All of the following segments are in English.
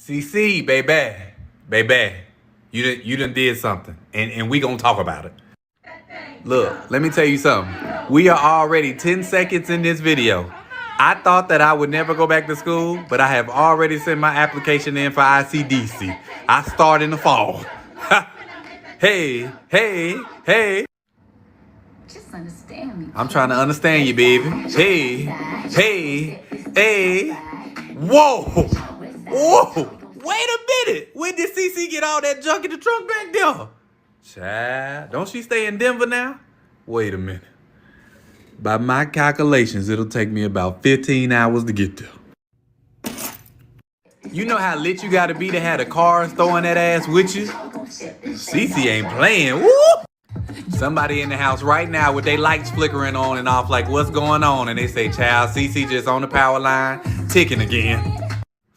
CC, baby, you done did something, and we gonna talk about it. Look, let me tell you something. We are already 10 seconds in this video. I thought that I would never go back to school, but I have already sent my application in for ICDC. I start in the fall. Hey. Just understand me. I'm trying to understand you, baby. Hey. Whoa. Wait a minute. When did CC get all that junk in the trunk back there? Child, don't she stay in Denver now? Wait a minute. By my calculations, it'll take me about 15 hours to get there. You know how lit you gotta be to have the cars throwing that ass with you? CC ain't playing. Woo! Somebody in the house right now with their lights flickering on and off like what's going on, and they say, child, CC just on the power line, ticking again.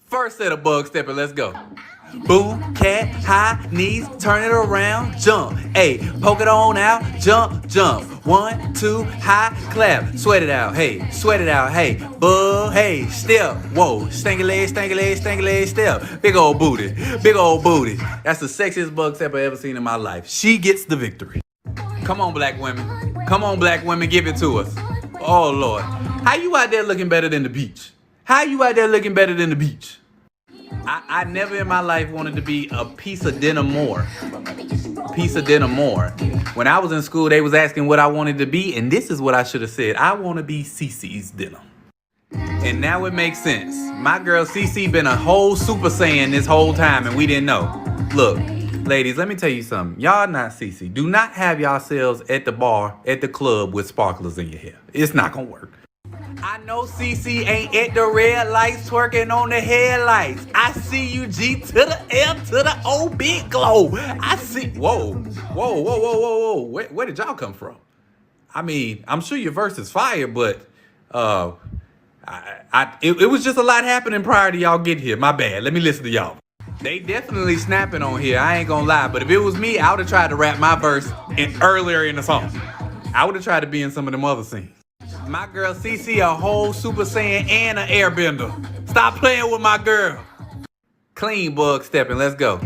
First set of bug stepping, let's go. Boom, cat, high, knees, turn it around, jump. Hey, poke it on out, jump. 1, 2, high, clap, sweat it out, hey, bug, hey, step, whoa, stanky leg, step, big old booty. That's the sexiest bug step I've ever seen in my life. She gets the victory. Come on, black women, give it to us. Oh, Lord. How you out there looking better than the beach? I never in my life wanted to be a piece of dinner more. When I was in school, they was asking what I wanted to be, and this is what I should have said. I want to be CC's dinner. And now it makes sense. My girl CC been a whole Super Saiyan this whole time, and we didn't know. Look, ladies, let me tell you something. Y'all not CC. Do not have yourselves at the bar, at the club with sparklers in your hair. It's not gonna work. I know CC ain't at the red lights twerking on the headlights. I see you G to the L to the O big glow. I see. Whoa. Where did y'all come from? I mean, I'm sure your verse is fire, but it was just a lot happening prior to y'all getting here. My bad. Let me listen to y'all. They definitely snapping on here. I ain't gonna lie, but if it was me, I would have tried to rap my verse earlier in the song. I would have tried to be in some of them other scenes. My girl CC a whole Super Saiyan and an airbender. Stop playing with my girl. Clean bug stepping, let's go.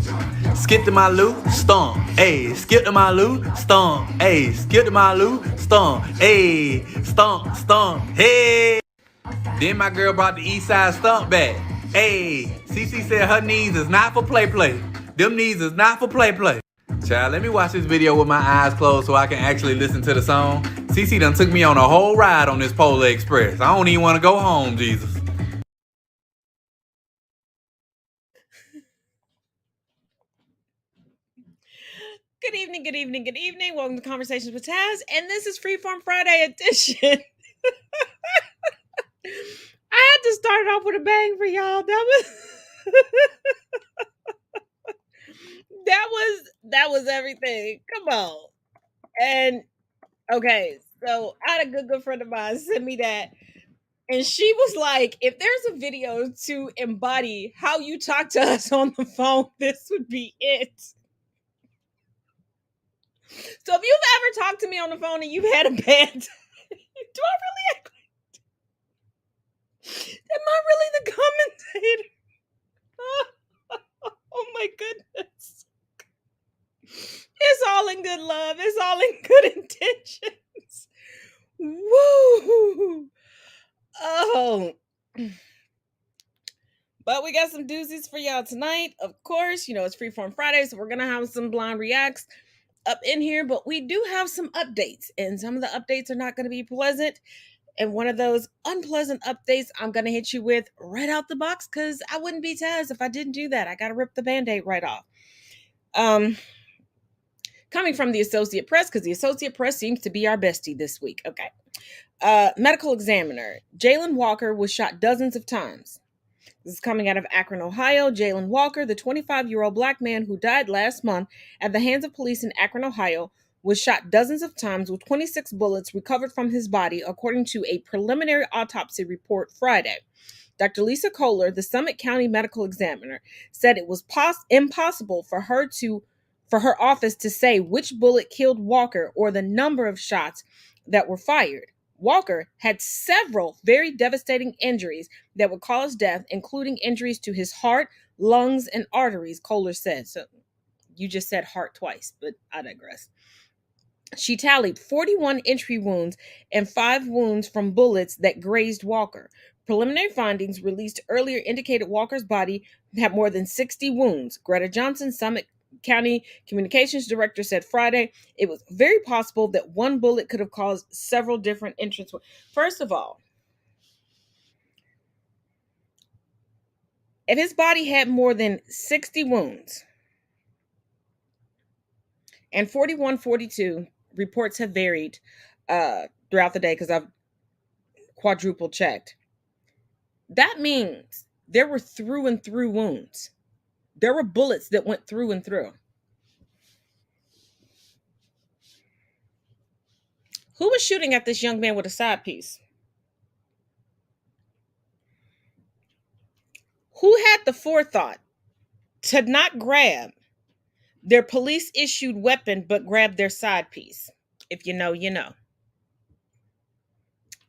Skip to my loot, stomp. Ayy, skip to my loot, stomp. Ayy, skip to my loot, stomp. Ayy, stomp. Hey. Then my girl brought the east side stomp back. Ayy, CC said her knees is not for play. Them knees is not for play. Child, let me watch this video with my eyes closed so I can actually listen to the song. CC done took me on a whole ride on this Polar Express. I don't even want to go home, Jesus. Good evening. Welcome to Conversations with Taz, and this is Freeform Friday edition. I had to start it off with a bang for y'all. That was everything. Come on. And okay, so I had a good friend of mine send me that. And she was like, if there's a video to embody how you talk to us on the phone, this would be it. So if you've ever talked to me on the phone and you've had a bad time, do I really act like... Am I really the commentator? Oh my goodness. It's all in good love. It's all in good intentions. Woo! Oh. But we got some doozies for y'all tonight. Of course, you know, it's Freeform Fridays, so we're going to have some blind reacts up in here, but we do have some updates, and some of the updates are not going to be pleasant. And one of those unpleasant updates I'm going to hit you with right out the box, because I wouldn't be Taz if I didn't do that. I got to rip the Band-Aid right off. Coming from the Associate Press, because the Associate Press seems to be our bestie this week. Okay. Medical examiner. Jalen Walker was shot dozens of times. This is coming out of Akron, Ohio. Jalen Walker, the 25-year-old black man who died last month at the hands of police in Akron, Ohio, was shot dozens of times with 26 bullets recovered from his body, according to a preliminary autopsy report Friday. Dr. Lisa Kohler, the Summit County medical examiner, said it was impossible for her office to say which bullet killed Walker or the number of shots that were fired. Walker had several very devastating injuries that would cause death, including injuries to his heart, lungs, and arteries, Kohler said. So you just said heart twice, but I digress. She tallied 41 entry wounds and 5 wounds from bullets that grazed Walker. Preliminary findings released earlier indicated Walker's body had more than 60 wounds. Greta Johnson, Summit County Communications Director, said Friday it was very possible that one bullet could have caused several different entrance wounds. First of all, if his body had more than 60 wounds, and 41, 42 reports have varied throughout the day because I've quadruple checked. That means there were through and through wounds. There were bullets that went through and through. Who was shooting at this young man with a side piece? Who had the forethought to not grab their police issued weapon but grab their side piece? If you know, you know.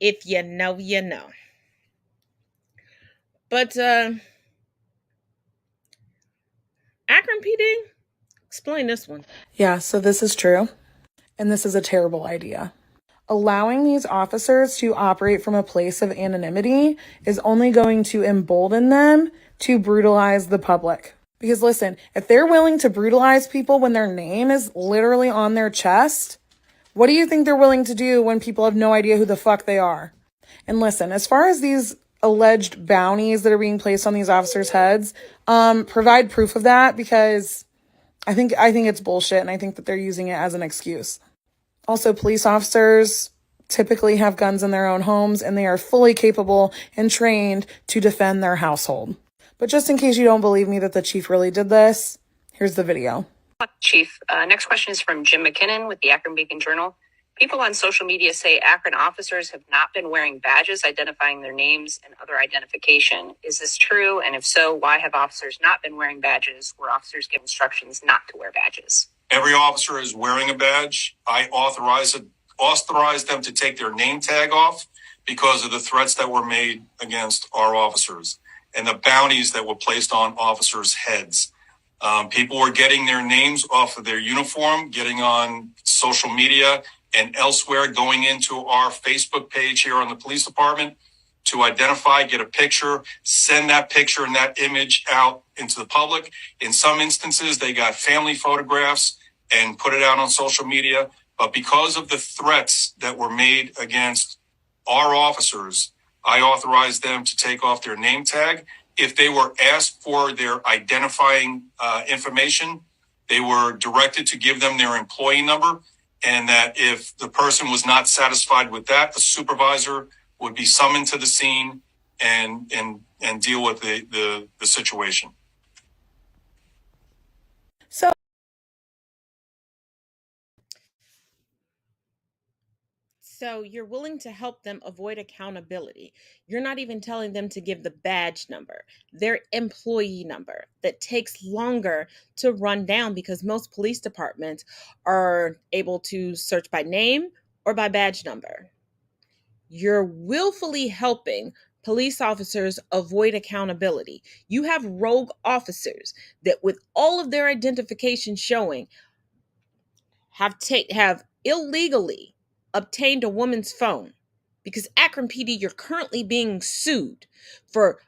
If you know, you know. But Akron PD, explain this one. Yeah, so this is true, and this is a terrible idea. Allowing these officers to operate from a place of anonymity is only going to embolden them to brutalize the public. Because listen, if they're willing to brutalize people when their name is literally on their chest, what do you think they're willing to do when people have no idea who the fuck they are? And listen, as far as these alleged bounties that are being placed on these officers' heads, provide proof of that, because I think it's bullshit, and I think that they're using it as an excuse. Also, police officers typically have guns in their own homes, and they are fully capable and trained to defend their household. But just in case you don't believe me that the chief really did this, here's the video. Chief, next question is from Jim McKinnon with the Akron Beacon Journal. People on social media say Akron officers have not been wearing badges identifying their names and other identification. Is this true? And if so, why have officers not been wearing badges? Were officers given instructions not to wear badges? Every officer is wearing a badge. I authorized them to take their name tag off because of the threats that were made against our officers and the bounties that were placed on officers' heads. People were getting their names off of their uniform, getting on social media and elsewhere, going into our Facebook page here on the police department to identify, get a picture, send that picture and that image out into the public. In some instances, they got family photographs and put it out on social media. But because of the threats that were made against our officers, I authorized them to take off their name tag. If they were asked for their identifying information, they were directed to give them their employee number, and that if the person was not satisfied with that, the supervisor would be summoned to the scene and deal with the situation. So you're willing to help them avoid accountability. You're not even telling them to give the badge number, their employee number, that takes longer to run down because most police departments are able to search by name or by badge number. You're willfully helping police officers avoid accountability. You have rogue officers that, with all of their identification showing, have illegally obtained a woman's phone, because Akron PD, you're currently being sued for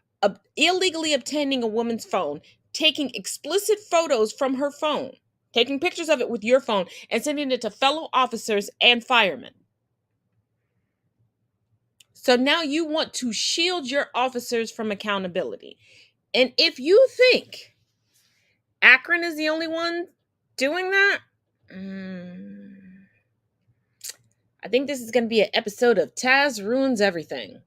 illegally obtaining a woman's phone, taking explicit photos from her phone, taking pictures of it with your phone, and sending it to fellow officers and firemen. So now you want to shield your officers from accountability. And if you think Akron is the only one doing that, I think this is going to be an episode of Taz Ruins Everything.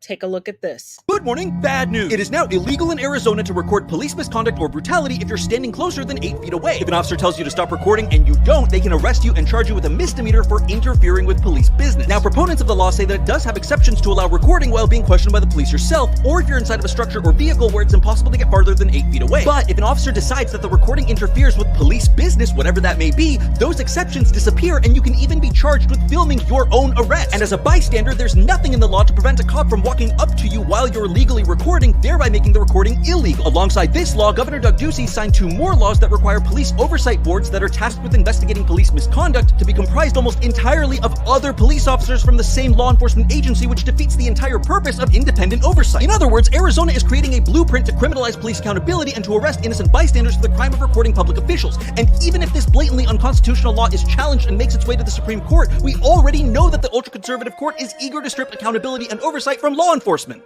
Take a look at this. Good morning, bad news. It is now illegal in Arizona to record police misconduct or brutality if you're standing closer than 8 feet away. If an officer tells you to stop recording and you don't, they can arrest you and charge you with a misdemeanor for interfering with police business. Now, proponents of the law say that it does have exceptions to allow recording while being questioned by the police yourself, or if you're inside of a structure or vehicle where it's impossible to get farther than 8 feet away. But if an officer decides that the recording interferes with police business, whatever that may be, those exceptions disappear and you can even be charged with filming your own arrest. And as a bystander, there's nothing in the law to prevent a cop from walking up to you while you're legally recording, thereby making the recording illegal. Alongside this law, Governor Doug Ducey signed 2 more laws that require police oversight boards that are tasked with investigating police misconduct to be comprised almost entirely of other police officers from the same law enforcement agency, which defeats the entire purpose of independent oversight. In other words, Arizona is creating a blueprint to criminalize police accountability and to arrest innocent bystanders for the crime of recording public officials. And even if this blatantly unconstitutional law is challenged and makes its way to the Supreme Court, we already know that the ultra-conservative court is eager to strip accountability and oversight from law enforcement.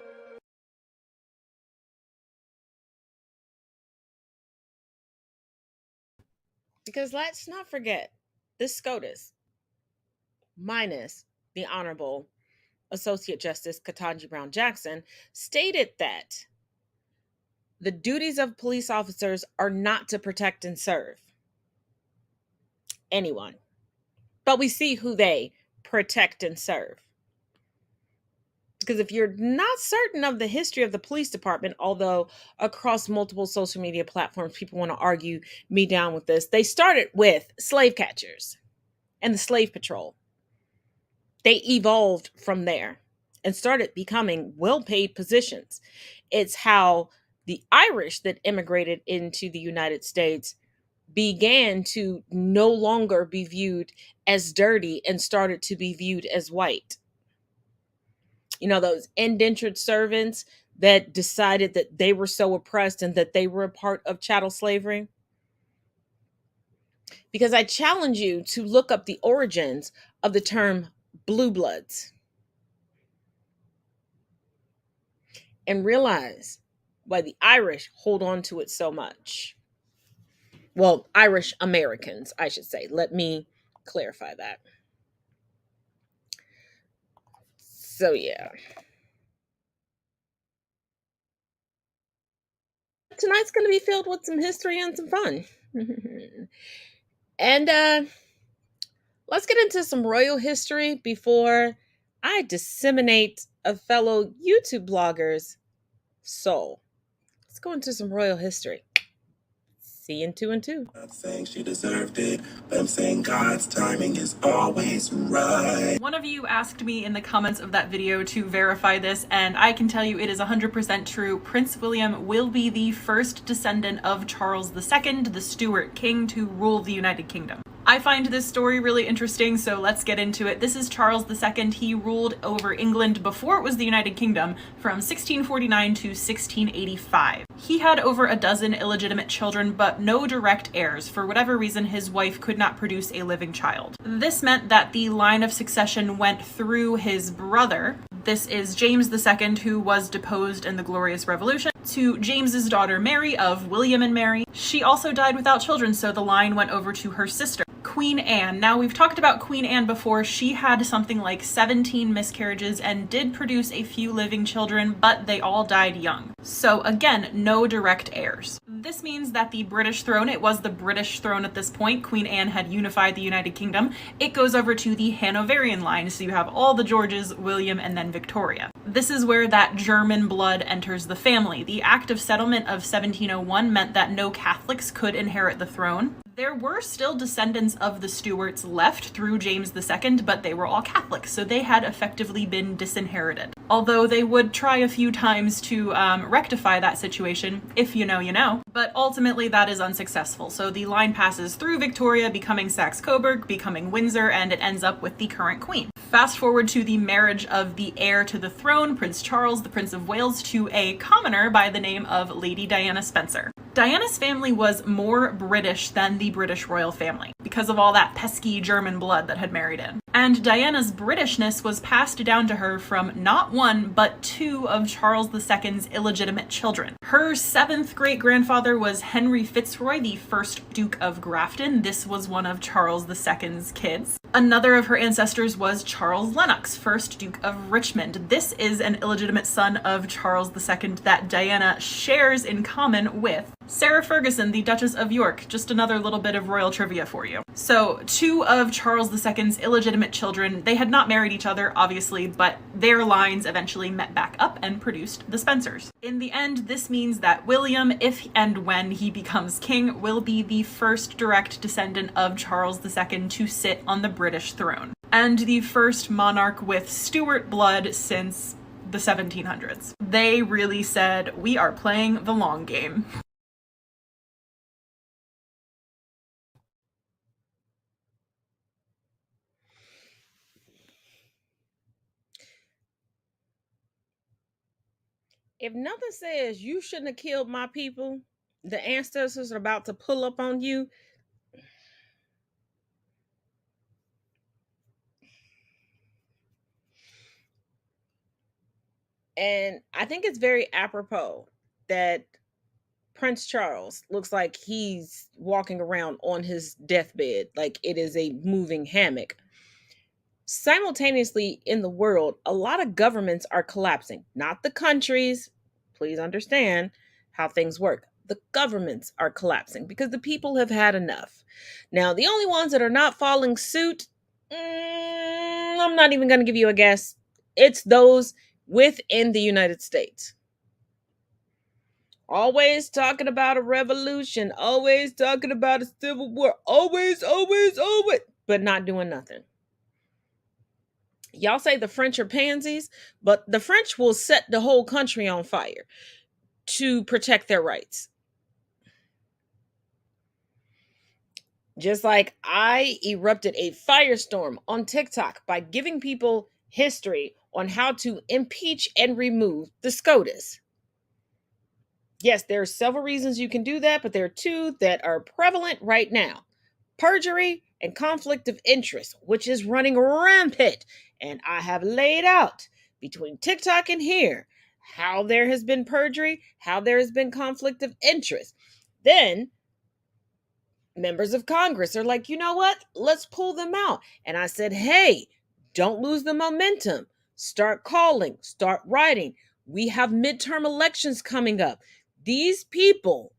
Because let's not forget, this SCOTUS, minus the Honorable Associate Justice Ketanji Brown Jackson, stated that the duties of police officers are not to protect and serve anyone. But we see who they protect and serve. Because if you're not certain of the history of the police department, although across multiple social media platforms, people want to argue me down with this, they started with slave catchers and the slave patrol. They evolved from there and started becoming well-paid positions. It's how the Irish that immigrated into the United States began to no longer be viewed as dirty and started to be viewed as white. You know, those indentured servants that decided that they were so oppressed and that they were a part of chattel slavery. Because I challenge you to look up the origins of the term blue bloods and realize why the Irish hold on to it so much. Well, Irish Americans, I should say. Let me clarify that. So, yeah. Tonight's going to be filled with some history and some fun. And let's get into some royal history before I disseminate a fellow YouTube blogger's soul. Let's go into some royal history. See you in 2 and 2. Not saying she deserved it, but I'm saying God's timing is always right. One of you asked me in the comments of that video to verify this, and I can tell you it is 100% true. Prince William will be the first descendant of Charles II, the Stuart king, to rule the United Kingdom. I find this story really interesting, so let's get into it. This is Charles II. He ruled over England before it was the United Kingdom from 1649 to 1685. He had over a dozen illegitimate children, but no direct heirs. For whatever reason, his wife could not produce a living child. This meant that the line of succession went through his brother. This is James II, who was deposed in the Glorious Revolution, to James's daughter Mary of William and Mary. She also died without children, so the line went over to her sister, Queen Anne. Now, we've talked about Queen Anne before. She had something like 17 miscarriages and did produce a few living children, but they all died young. So again, no direct heirs. This means that the British throne, it was the British throne at this point. Queen Anne had unified the United Kingdom. It goes over to the Hanoverian line, so you have all the Georges, William, and then Victoria. This is where that German blood enters the family. The Act of Settlement of 1701 meant that no Catholics could inherit the throne. There were still descendants of the Stuarts left through James II, but they were all Catholics, so they had effectively been disinherited. Although they would try a few times to rectify that situation, if you know, you know. But ultimately that is unsuccessful, so the line passes through Victoria, becoming Saxe-Coburg, becoming Windsor, and it ends up with the current queen. Fast forward to the marriage of the heir to the throne, Prince Charles, the Prince of Wales, to a commoner by the name of Lady Diana Spencer. Diana's family was more British than the British royal family because of all that pesky German blood that had married in. And Diana's Britishness was passed down to her from not one, but two of Charles II's illegitimate children. Her seventh great-grandfather was Henry Fitzroy, the first Duke of Grafton. This was one of Charles II's kids. Another of her ancestors was Charles Lennox, first Duke of Richmond. This is an illegitimate son of Charles II that Diana shares in common with Sarah Ferguson, the Duchess of York. Just another little bit of royal trivia for you. So, two of Charles II's illegitimate children, they had not married each other, obviously, but their lines eventually met back up and produced the Spencers. In the end, this means that William, if and when he becomes king, will be the first direct descendant of Charles II to sit on the British throne, and the first monarch with Stuart blood since the 1700s. They really said, we are playing the long game. If nothing says you shouldn't have killed my people, the ancestors are about to pull up on you. And I think it's very apropos that Prince Charles looks like he's walking around on his deathbed, like it is a moving hammock. Simultaneously, in the world, a lot of governments are collapsing, not the countries. Please understand how things work. The governments are collapsing because the people have had enough. Now, the only ones that are not following suit, I'm not even going to give you a guess. It's those within the United States. Always talking about a revolution, always talking about a civil war, always, but not doing nothing. Y'all say the French are pansies, but the French will set the whole country on fire to protect their rights. Just like I erupted a firestorm on TikTok by giving people history on how to impeach and remove the SCOTUS. Yes, there are several reasons you can do that, but there are two that are prevalent right now. Perjury and conflict of interest, which is running rampant. And I have laid out between TikTok and here how there has been perjury, how there has been conflict of interest. Then members of Congress are like, you know what? Let's pull them out. And I said, hey, don't lose the momentum. Start calling, start writing. We have midterm elections coming up. These people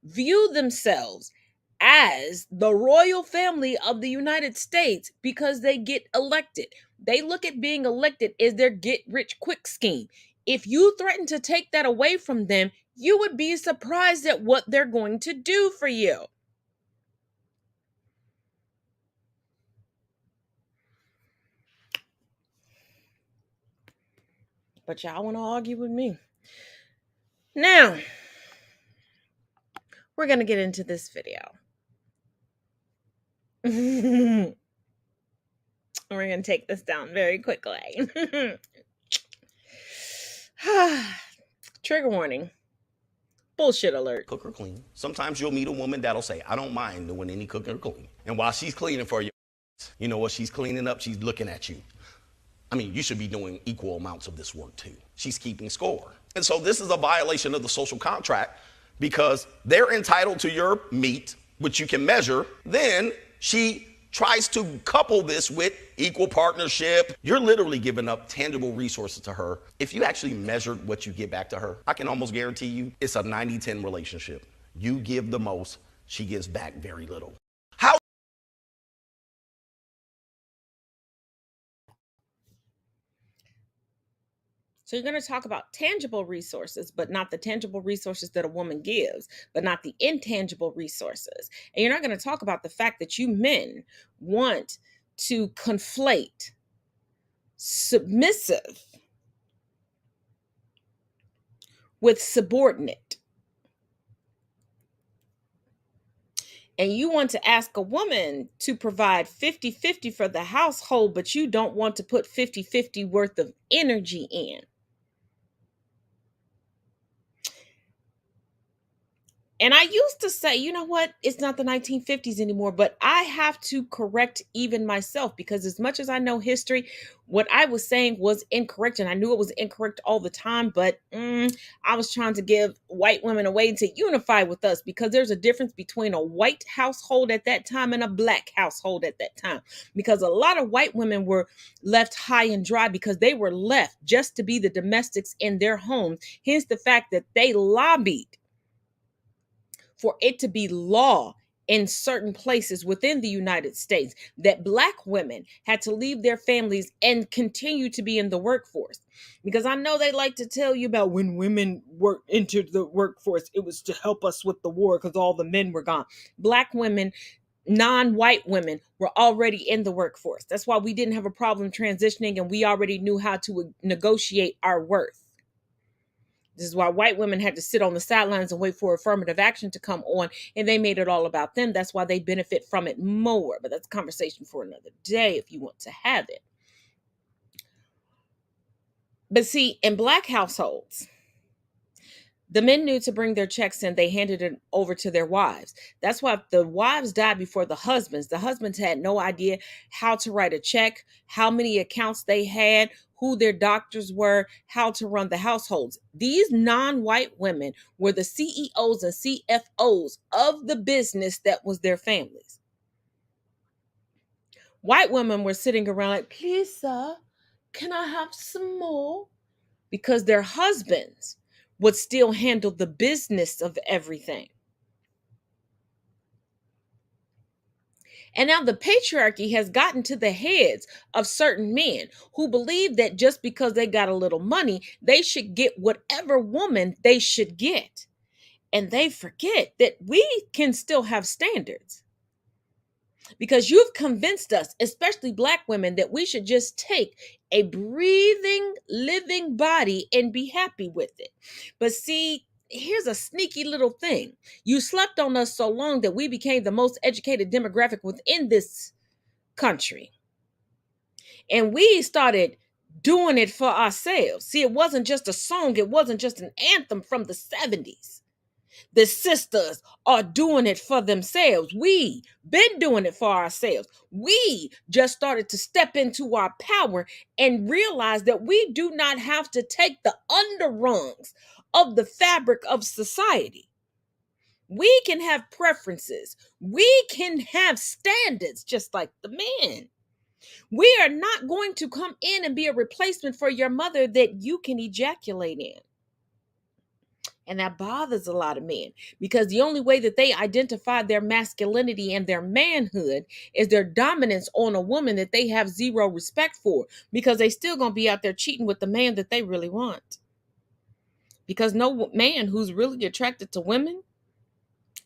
view themselves as the royal family of the United States because they get elected. They look at being elected as their get-rich-quick scheme. If you threaten to take that away from them, you would be surprised at what they're going to do for you. But y'all want to argue with me. Now, we're going to get into this video. We're going to take this down very quickly. Trigger warning. Bullshit alert. Cook or clean. Sometimes you'll meet a woman that'll say, I don't mind doing any cooking or cleaning. And while she's cleaning for you, you know what she's cleaning up? She's looking at you. I mean, you should be doing equal amounts of this work too. She's keeping score. And so this is a violation of the social contract because they're entitled to your meat, which you can measure. Then she tries to couple this with equal partnership. You're literally giving up tangible resources to her. If you actually measured what you give back to her, I can almost guarantee you it's a 90-10 relationship. You give the most, she gives back very little. How? So you're going to talk about tangible resources, but not the tangible resources that a woman gives, but not the intangible resources. And you're not going to talk about the fact that you men want to conflate submissive with subordinate. And you want to ask a woman to provide 50-50 for the household, but you don't want to put 50-50 worth of energy in. And I used to say, you know what, it's not the 1950s anymore, but I have to correct even myself, because as much as I know history, what I was saying was incorrect, and I knew it was incorrect all the time, but I was trying to give white women a way to unify with us, because there's a difference between a white household at that time and a black household at that time, because a lot of white women were left high and dry because they were left just to be the domestics in their homes. Hence the fact that they lobbied for it to be law in certain places within the United States that black women had to leave their families and continue to be in the workforce. Because I know they like to tell you about when women entered the workforce, it was to help us with the war because all the men were gone. Black women, non-white women, were already in the workforce. That's why we didn't have a problem transitioning, and we already knew how to negotiate our worth. This is why white women had to sit on the sidelines and wait for affirmative action to come on, and they made it all about them. That's why they benefit from it more. But that's a conversation for another day if you want to have it. But see, in black households, the men knew to bring their checks in, they handed it over to their wives. That's why if the wives died before the husbands had no idea how to write a check, how many accounts they had, who their doctors were, how to run the households. These non-white women were the CEOs and CFOs of the business that was their families. White women were sitting around like, please, sir, can I have some more? Because their husbands would still handle the business of everything. And now the patriarchy has gotten to the heads of certain men who believe that just because they got a little money, they should get whatever woman they should get. And they forget that we can still have standards. Because you've convinced us, especially black women, that we should just take a breathing, living body and be happy with it. But see, here's a sneaky little thing. You slept on us so long that we became the most educated demographic within this country. And we started doing it for ourselves. See, it wasn't just a song. It wasn't just an anthem from the 70s. The sisters are doing it for themselves. We been doing it for ourselves. We just started to step into our power and realize that we do not have to take the underrungs of the fabric of society. We can have preferences. We can have standards just like the men. We are not going to come in and be a replacement for your mother that you can ejaculate in. And that bothers a lot of men, because the only way that they identify their masculinity and their manhood is their dominance on a woman that they have zero respect for, because they still going to be out there cheating with the man that they really want. Because no man who's really attracted to women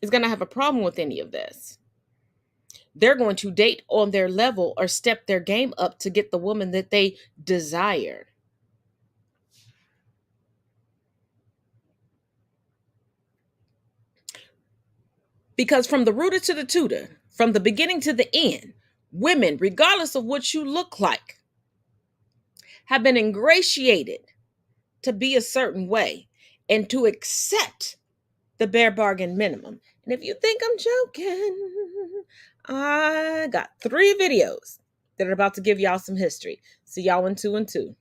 is going to have a problem with any of this. They're going to date on their level or step their game up to get the woman that they desire. Because from the rooter to the tutor, from the beginning to the end, women, regardless of what you look like, have been ingratiated to be a certain way and to accept the bare bargain minimum. And if you think I'm joking, I got 3 videos that are about to give y'all some history. See y'all in 2 and 2.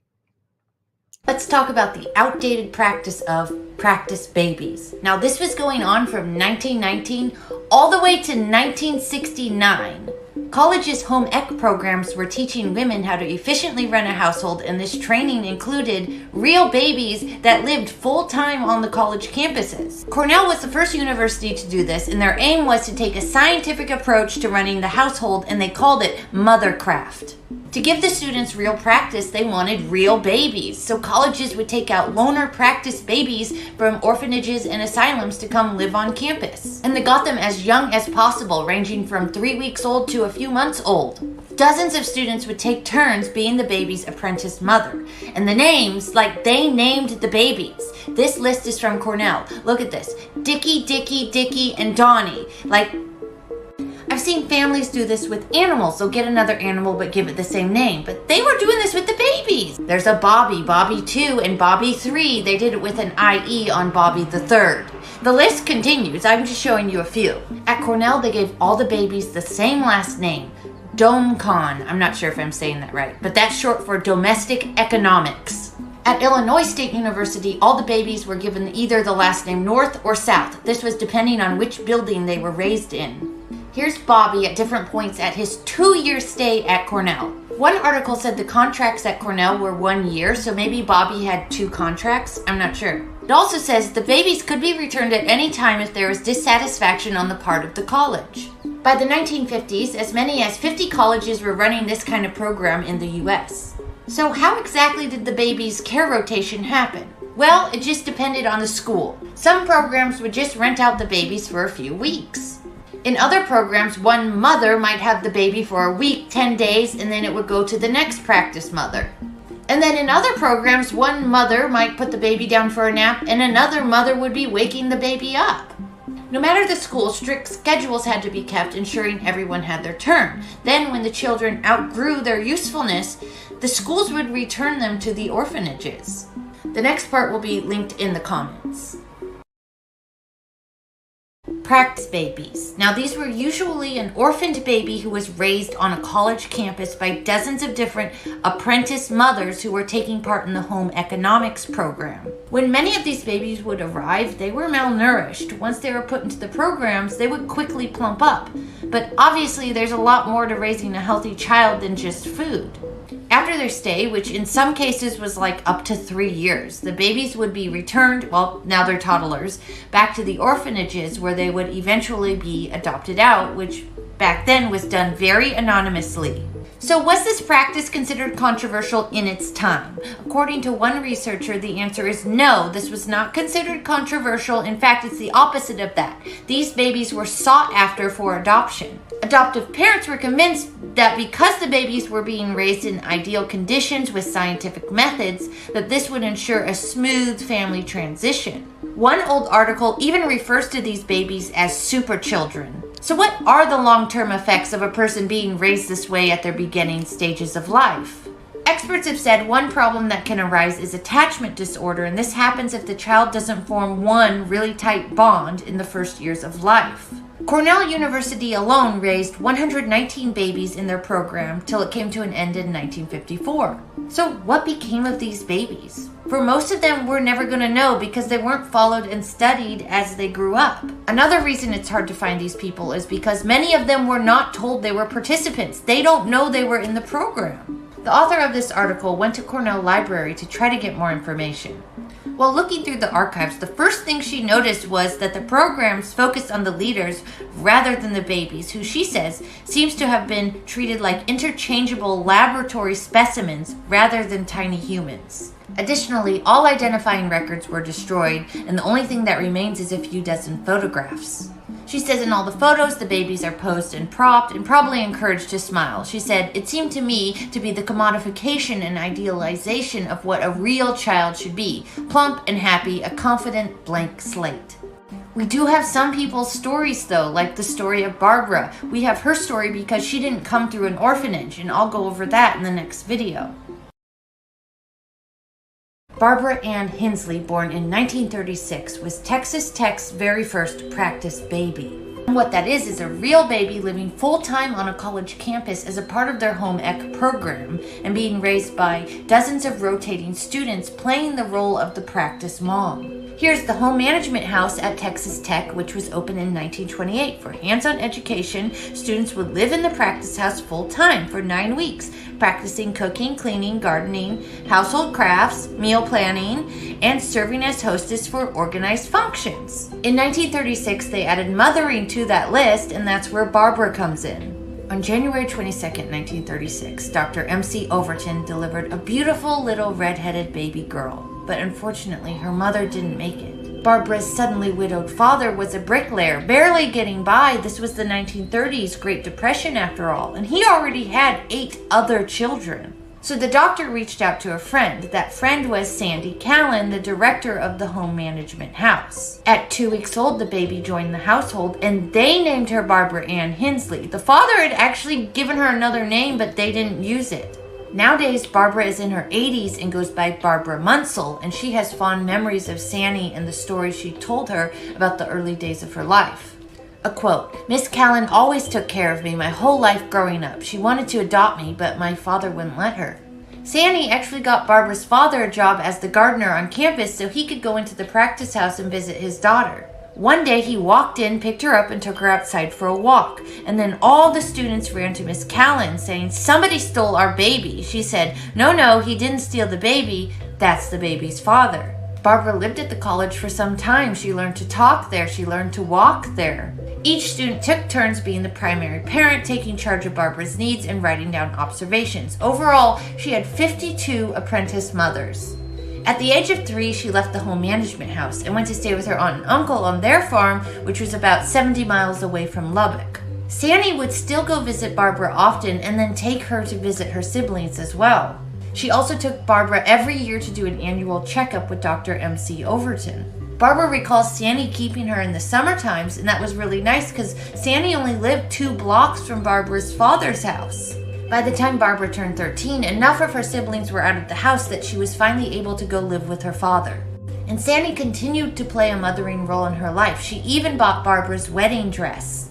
Let's talk about the outdated practice of practice babies. Now, this was going on from 1919 all the way to 1969. Colleges' home ec programs were teaching women how to efficiently run a household, and this training included real babies that lived full-time on the college campuses. Cornell was the first university to do this, and their aim was to take a scientific approach to running the household, and they called it mothercraft. To give the students real practice, they wanted real babies. So colleges would take out loner practice babies from orphanages and asylums to come live on campus. And they got them as young as possible, ranging from 3 weeks old to a few months old. Dozens of students would take turns being the baby's apprentice mother. And the names, like they named the babies. This list is from Cornell. Look at this. Dickie, Dickie, Dickie, and Donnie. I've seen families do this with animals. They'll get another animal but give it the same name. But they were doing this with the babies. There's a Bobby, Bobby 2, and Bobby 3. They did it with an IE on Bobby the 3rd. The list continues. I'm just showing you a few. At Cornell, they gave all the babies the same last name, Domcon. I'm not sure if I'm saying that right, but that's short for domestic economics. At Illinois State University, all the babies were given either the last name North or South. This was depending on which building they were raised in. Here's Bobby at different points at his 2-year stay at Cornell. One article said the contracts at Cornell were 1 year, so maybe Bobby had 2 contracts. I'm not sure. It also says the babies could be returned at any time if there was dissatisfaction on the part of the college. By the 1950s, as many as 50 colleges were running this kind of program in the US. So how exactly did the baby's care rotation happen? Well, it just depended on the school. Some programs would just rent out the babies for a few weeks. In other programs, one mother might have the baby for a week, 10 days, and then it would go to the next practice mother. And then in other programs, one mother might put the baby down for a nap and another mother would be waking the baby up. No matter the school, strict schedules had to be kept, ensuring everyone had their turn. Then when the children outgrew their usefulness, the schools would return them to the orphanages. The next part will be linked in the comments. Practice babies. Now these were usually an orphaned baby who was raised on a college campus by dozens of different apprentice mothers who were taking part in the home economics program. When many of these babies would arrive, they were malnourished. Once they were put into the programs, they would quickly plump up. But obviously there's a lot more to raising a healthy child than just food. After their stay, which in some cases was like up to 3 years, the babies would be returned, well, now they're toddlers, back to the orphanages where they would eventually be adopted out, which back then was done very anonymously. So was this practice considered controversial in its time? According to one researcher, the answer is no, this was not considered controversial. In fact, it's the opposite of that. These babies were sought after for adoption. Adoptive parents were convinced that because the babies were being raised in ideal conditions with scientific methods, that this would ensure a smooth family transition. One old article even refers to these babies as super children. So what are the long-term effects of a person being raised this way at their beginning stages of life? Experts have said one problem that can arise is attachment disorder, and this happens if the child doesn't form one really tight bond in the first years of life. Cornell University alone raised 119 babies in their program till it came to an end in 1954. So what became of these babies? For most of them, we're never going to know because they weren't followed and studied as they grew up. Another reason it's hard to find these people is because many of them were not told they were participants. They don't know they were in the program. The author of this article went to Cornell Library to try to get more information. While looking through the archives, the first thing she noticed was that the programs focused on the leaders rather than the babies, who she says seems to have been treated like interchangeable laboratory specimens rather than tiny humans. Additionally, all identifying records were destroyed, and the only thing that remains is a few dozen photographs. She says in all the photos, the babies are posed and propped and probably encouraged to smile. She said, "It seemed to me to be the commodification and idealization of what a real child should be. Plump and happy, a confident blank slate." We do have some people's stories though, like the story of Barbara. We have her story because she didn't come through an orphanage, and I'll go over that in the next video. Barbara Ann Hensley, born in 1936, was Texas Tech's very first practice baby. And what that is a real baby living full-time on a college campus as a part of their home ec program and being raised by dozens of rotating students playing the role of the practice mom. Here's the home management house at Texas Tech, which was opened in 1928. For hands-on education, students would live in the practice house full-time for 9 weeks, practicing cooking, cleaning, gardening, household crafts, meal planning, and serving as hostess for organized functions. In 1936, they added mothering to that list, and that's where Barbara comes in. On January 22nd, 1936, Dr. M.C. Overton delivered a beautiful little red-headed baby girl, but unfortunately her mother didn't make it. Barbara's suddenly widowed father was a bricklayer, barely getting by. This was the 1930s, Great Depression after all, and he already had 8 other children. So the doctor reached out to a friend. That friend was Sandy Callan, the director of the home management house. At 2 weeks old, the baby joined the household, and they named her Barbara Ann Hensley. The father had actually given her another name, but they didn't use it. Nowadays, Barbara is in her 80s and goes by Barbara Munsell, and she has fond memories of Sandy and the stories she told her about the early days of her life. A quote, "Miss Callan always took care of me my whole life growing up. She wanted to adopt me, but my father wouldn't let her." Sandy actually got Barbara's father a job as the gardener on campus so he could go into the practice house and visit his daughter. One day he walked in, picked her up, and took her outside for a walk. And then all the students ran to Miss Callan saying, "Somebody stole our baby." She said, No, he didn't steal the baby. That's the baby's father." Barbara lived at the college for some time. She learned to talk there. She learned to walk there. Each student took turns being the primary parent, taking charge of Barbara's needs and writing down observations. Overall, she had 52 apprentice mothers. At the age of 3, she left the home management house and went to stay with her aunt and uncle on their farm, which was about 70 miles away from Lubbock. Sandy would still go visit Barbara often and then take her to visit her siblings as well. She also took Barbara every year to do an annual checkup with Dr. M.C. Overton. Barbara recalls Sandy keeping her in the summer times, and that was really nice because Sandy only lived 2 blocks from Barbara's father's house. By the time Barbara turned 13, enough of her siblings were out of the house that she was finally able to go live with her father. And Sandy continued to play a mothering role in her life. She even bought Barbara's wedding dress.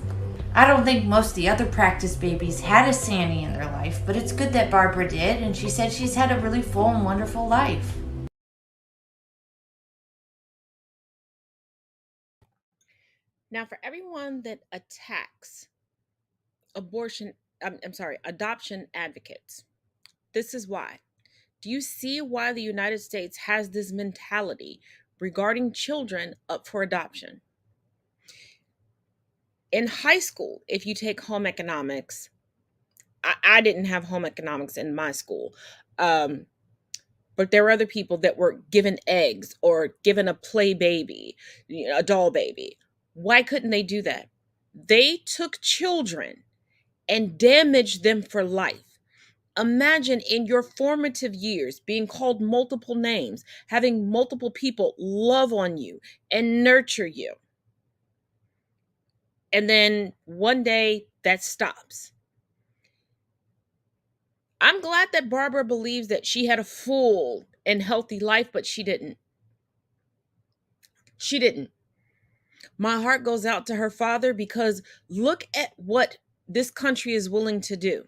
I don't think most of the other practice babies had a Sandy in their life, but it's good that Barbara did, and she said she's had a really full and wonderful life. Now, for everyone that attacks adoption advocates, this is why. Do you see why the United States has this mentality regarding children up for adoption? In high school, if you take home economics, I didn't have home economics in my school, but there were other people that were given eggs or given a play baby, a doll baby. Why couldn't they do that? They took children and damaged them for life. Imagine in your formative years being called multiple names, having multiple people love on you and nurture you. And then one day that stops. I'm glad that Barbara believes that she had a full and healthy life, but she didn't. She didn't. My heart goes out to her father because look at what this country is willing to do.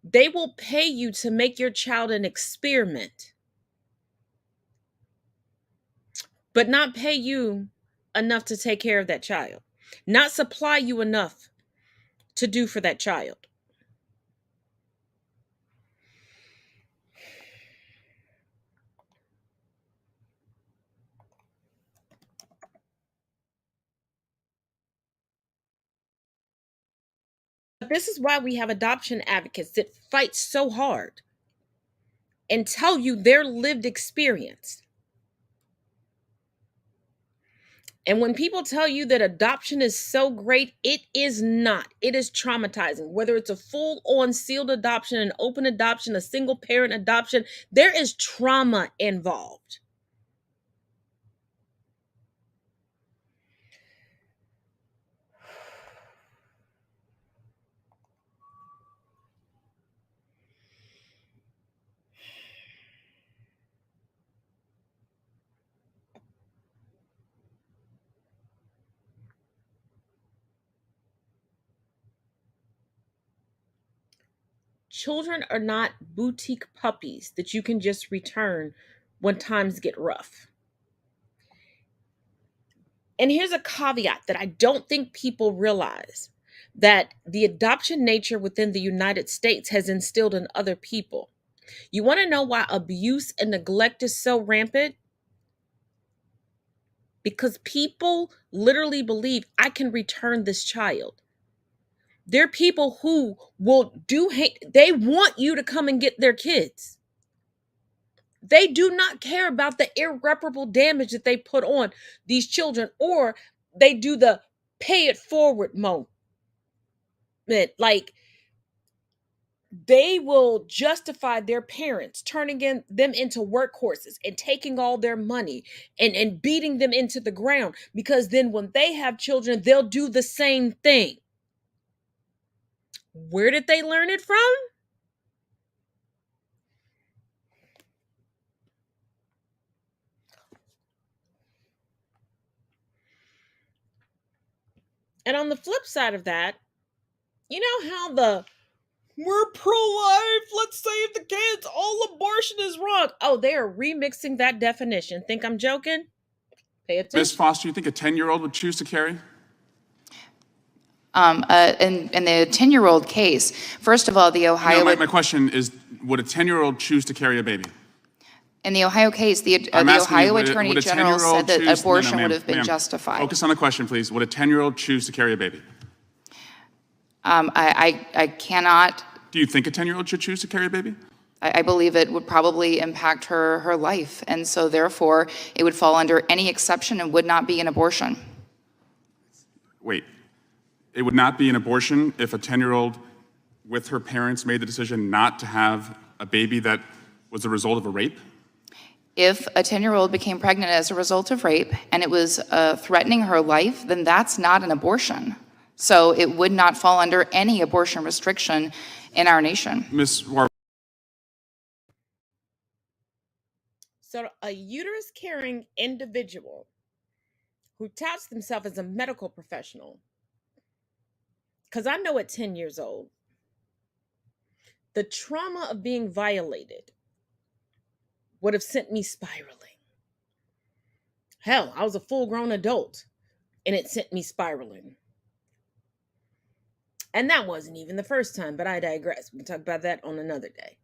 They will pay you to make your child an experiment, but not pay you enough to take care of that child, not supply you enough to do for that child. This is why we have adoption advocates that fight so hard and tell you their lived experience. And when people tell you that adoption is so great, it is not. It is traumatizing. Whether it's a full-on sealed adoption, an open adoption, a single parent adoption, there is trauma involved. Children are not boutique puppies that you can just return when times get rough. And here's a caveat that I don't think people realize, that the adoption nature within the United States has instilled in other people. You want to know why abuse and neglect is so rampant? Because people literally believe I can return this child. There are people who will they want you to come and get their kids. They do not care about the irreparable damage that they put on these children, or they do the pay it forward moment. Like, they will justify their parents turning them into workhorses and taking all their money and beating them into the ground, because then when they have children, they'll do the same thing. Where did they learn it from? And on the flip side of that, you know how we're pro-life, let's save the kids, all abortion is wrong. Oh, they are remixing that definition. Think I'm joking? Pay attention. Ms. Foster, you think a 10-year-old would choose to carry? In the 10-year-old case, first of all, the Ohio... No, my question is, would a 10-year-old choose to carry a baby? In the Ohio case, the Ohio Attorney General said that abortion would have been justified. Focus on the question, please. Would a 10-year-old choose to carry a baby? I cannot... Do you think a 10-year-old should choose to carry a baby? I believe it would probably impact her life, and so therefore it would fall under any exception and would not be an abortion. Wait. It would not be an abortion if a 10-year-old with her parents made the decision not to have a baby that was the result of a rape? If a 10-year-old became pregnant as a result of rape and it was threatening her life, then that's not an abortion. So it would not fall under any abortion restriction in our nation. Ms. So a uterus-carrying individual who touts themselves as a medical professional, because I know at 10 years old, the trauma of being violated would have sent me spiraling. Hell, I was a full-grown adult, and it sent me spiraling. And that wasn't even the first time, but I digress. We can talk about that on another day.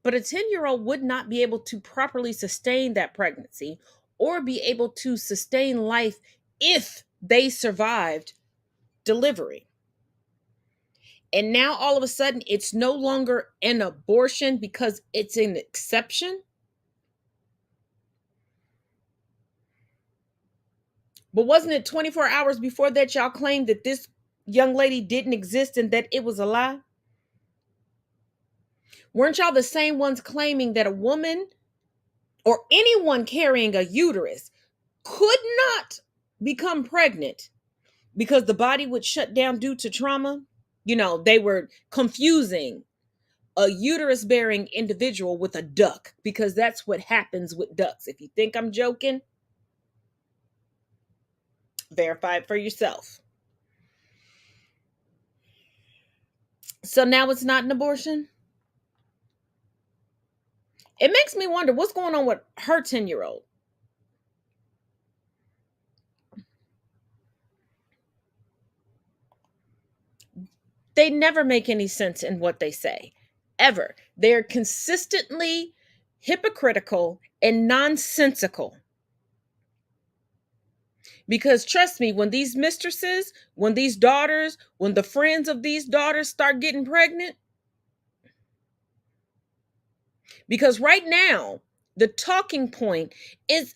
But a 10-year-old would not be able to properly sustain that pregnancy or be able to sustain life if they survived delivery. And now all of a sudden, it's no longer an abortion because it's an exception. But wasn't it 24 hours before that y'all claimed that this young lady didn't exist and that it was a lie? Weren't y'all the same ones claiming that a woman or anyone carrying a uterus could not become pregnant because the body would shut down due to trauma? You know, they were confusing a uterus-bearing individual with a duck because that's what happens with ducks. If you think I'm joking, verify it for yourself. So now it's not an abortion? It makes me wonder what's going on with her 10-year-old. They never make any sense in what they say, ever. They're consistently hypocritical and nonsensical. Because trust me, when these mistresses, when these daughters, when the friends of these daughters start getting pregnant, because right now, the talking point is,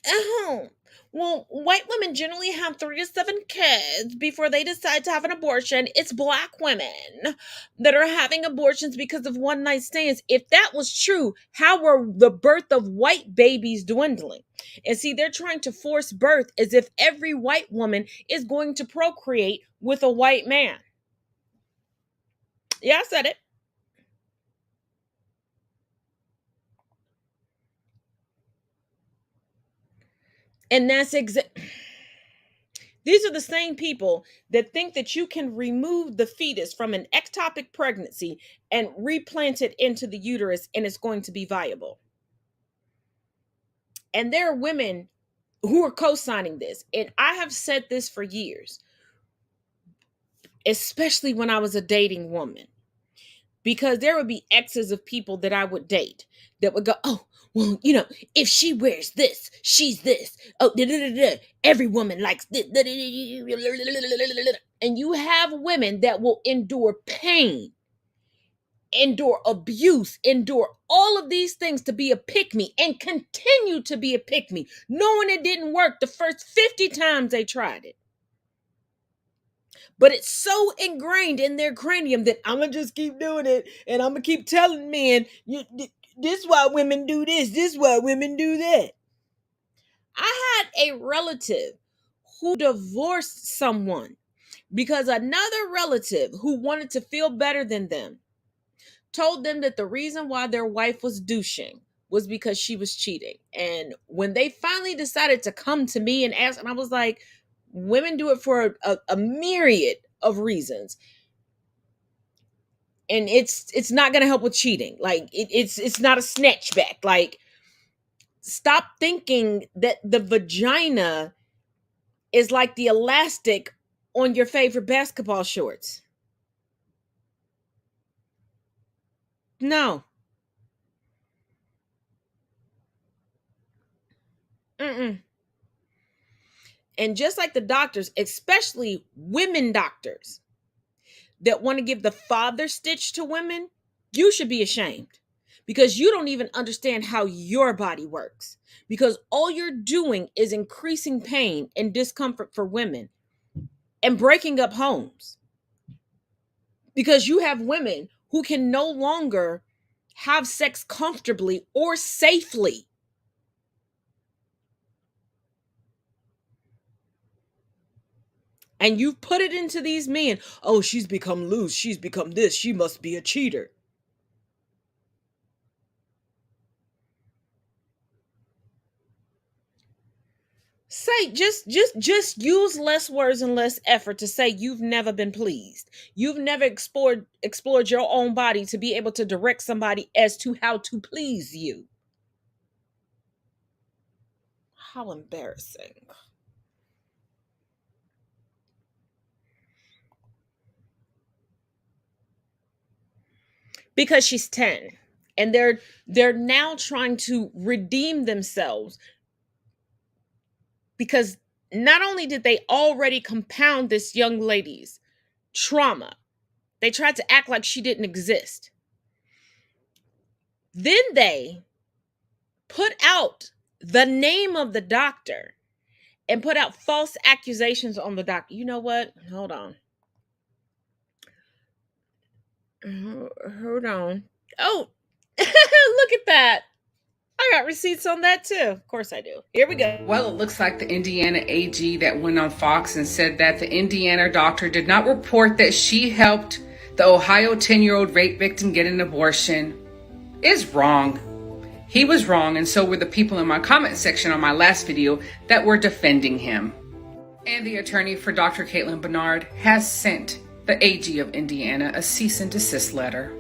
well, white women generally have 3 to 7 kids before they decide to have an abortion. It's Black women that are having abortions because of one-night stands. If that was true, how were the birth of white babies dwindling? And see, they're trying to force birth as if every white woman is going to procreate with a white man. Yeah, I said it. And that's these are the same people that think that you can remove the fetus from an ectopic pregnancy and replant it into the uterus and it's going to be viable. And there are women who are co-signing this. And I have said this for years, especially when I was a dating woman, because there would be exes of people that I would date that would go, oh, well, you know, if she wears this, she's this. Oh, every woman likes this. And you have women that will endure pain, endure abuse, endure all of these things to be a pick-me and continue to be a pick-me, knowing it didn't work the first 50 times they tried it. But it's so ingrained in their cranium that I'm going to just keep doing it. And I'm going to keep telling men, this is why women do this. This is why women do that. I had a relative who divorced someone because another relative who wanted to feel better than them told them that the reason why their wife was douching was because she was cheating. And when they finally decided to come to me and ask, and I was like, Women do it for a myriad of reasons. And it's not going to help with cheating. Like it's not a snatchback. Like, stop thinking that the vagina is like the elastic on your favorite basketball shorts. No. Mm-mm. And just like the doctors, especially women doctors that want to give the father stitch to women, you should be ashamed, because you don't even understand how your body works, because all you're doing is increasing pain and discomfort for women and breaking up homes, because you have women who can no longer have sex comfortably or safely. And you've put it into these men. Oh, she's become loose. She's become this. She must be a cheater. Say just use less words and less effort to say you've never been pleased. You've never explored your own body to be able to direct somebody as to how to please you. How embarrassing. Because she's 10 and they're now trying to redeem themselves, because not only did they already compound this young lady's trauma, they tried to act like she didn't exist. Then they put out the name of the doctor and put out false accusations on the doctor. You know what? Hold on. Hold on. Oh, look at that. I got receipts on that too. Of course I do. Here we go. Well, it looks like the Indiana AG that went on Fox and said that the Indiana doctor did not report that she helped the Ohio 10-year-old rape victim get an abortion is wrong. He was wrong, and so were the people in my comment section on my last video that were defending him. And the attorney for Dr. Caitlin Bernard has sent the AG of Indiana a cease and desist letter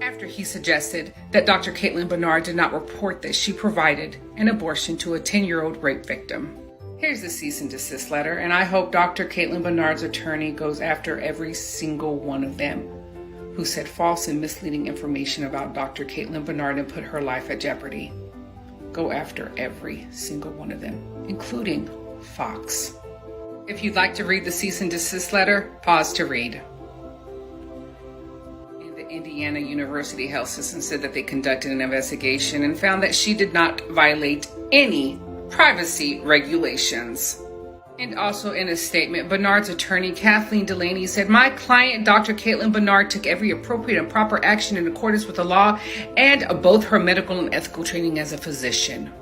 after he suggested that Dr. Caitlin Bernard did not report that she provided an abortion to a 10-year-old rape victim. Here's the cease and desist letter, and I hope Dr. Caitlin Bernard's attorney goes after every single one of them who said false and misleading information about Dr. Caitlin Bernard and put her life at jeopardy. Go after every single one of them, including Fox. If you'd like to read the cease and desist letter, pause to read. Indiana University Health System said that they conducted an investigation and found that she did not violate any privacy regulations. And also in a statement, Bernard's attorney, Kathleen Delaney, said, "My client, Dr. Caitlin Bernard, took every appropriate and proper action in accordance with the law and both her medical and ethical training as a physician."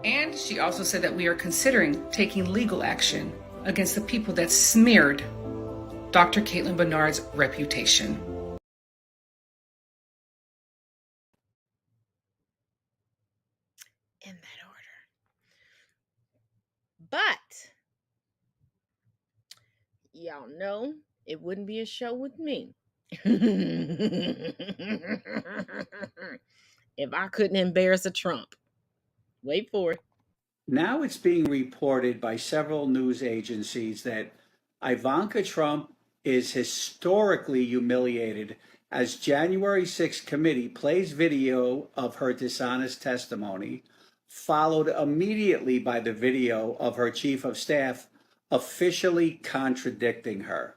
And she also said that we are considering taking legal action against the people that smeared Dr. Caitlin Bernard's reputation. In that order. But y'all know it wouldn't be a show with me if I couldn't embarrass a Trump. Wait for it. Now it's being reported by several news agencies that Ivanka Trump is historically humiliated as January 6th committee plays video of her dishonest testimony, followed immediately by the video of her chief of staff officially contradicting her.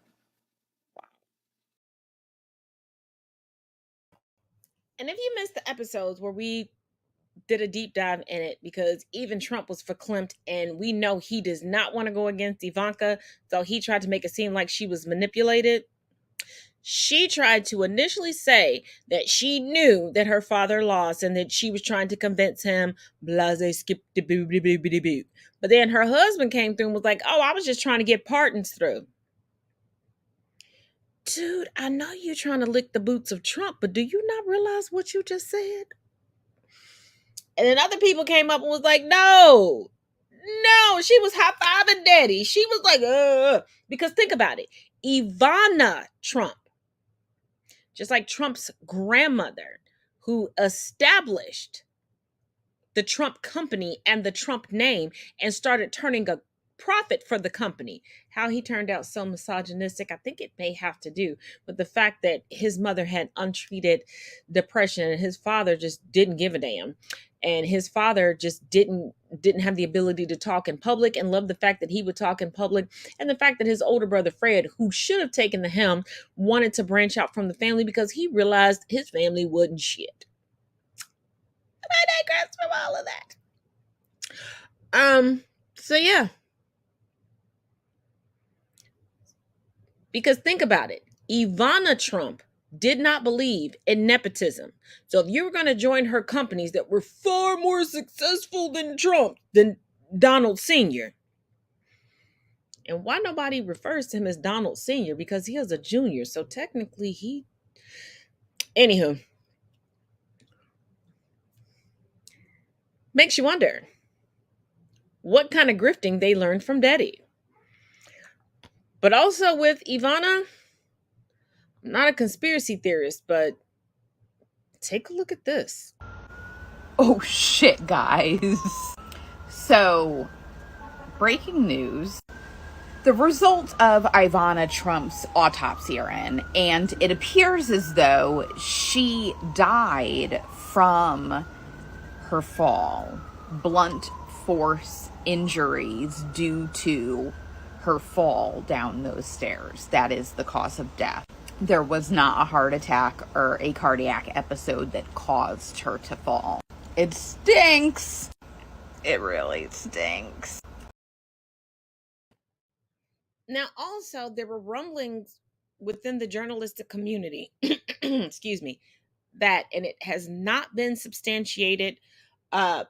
And if you missed the episodes where we did a deep dive in it, because even Trump was verklempt, and we know he does not want to go against Ivanka, so he tried to make it seem like she was manipulated. She tried to initially say that she knew that her father lost and that she was trying to convince him, blase skip de boo de boo de boo. But then her husband came through and was like, "Oh, I was just trying to get pardons through." Dude, I know you're trying to lick the boots of Trump, but do you not realize what you just said? And then other people came up and was like, no, No, she was high-fiving daddy. She was like, because think about it. Ivana Trump, just like Trump's grandmother, who established the Trump company and the Trump name and started turning a profit for the company. How he turned out so misogynistic, I think it may have to do with the fact that his mother had untreated depression and his father just didn't give a damn. And his father just didn't have the ability to talk in public, and loved the fact that he would talk in public, and the fact that his older brother Fred, who should have taken the helm, wanted to branch out from the family because he realized his family wasn't shit. I digress from all of that. So yeah. Because think about it. Ivana Trump did not believe in nepotism. So if you were going to join her companies that were far more successful than Donald Sr. And why nobody refers to him as Donald Sr.? Because he is a junior. So technically anywho. Makes you wonder what kind of grifting they learned from daddy. But also with Ivana, I'm not a conspiracy theorist, but take a look at this. Oh shit, guys. So, breaking news. The results of Ivana Trump's autopsy are in, and it appears as though she died from her fall. Blunt force injuries due to her fall down those stairs. That is the cause of death. There was not a heart attack or a cardiac episode that caused her to fall. It stinks. It really stinks. Now, also, there were rumblings within the journalistic community, excuse me, that, and it has not been substantiated, that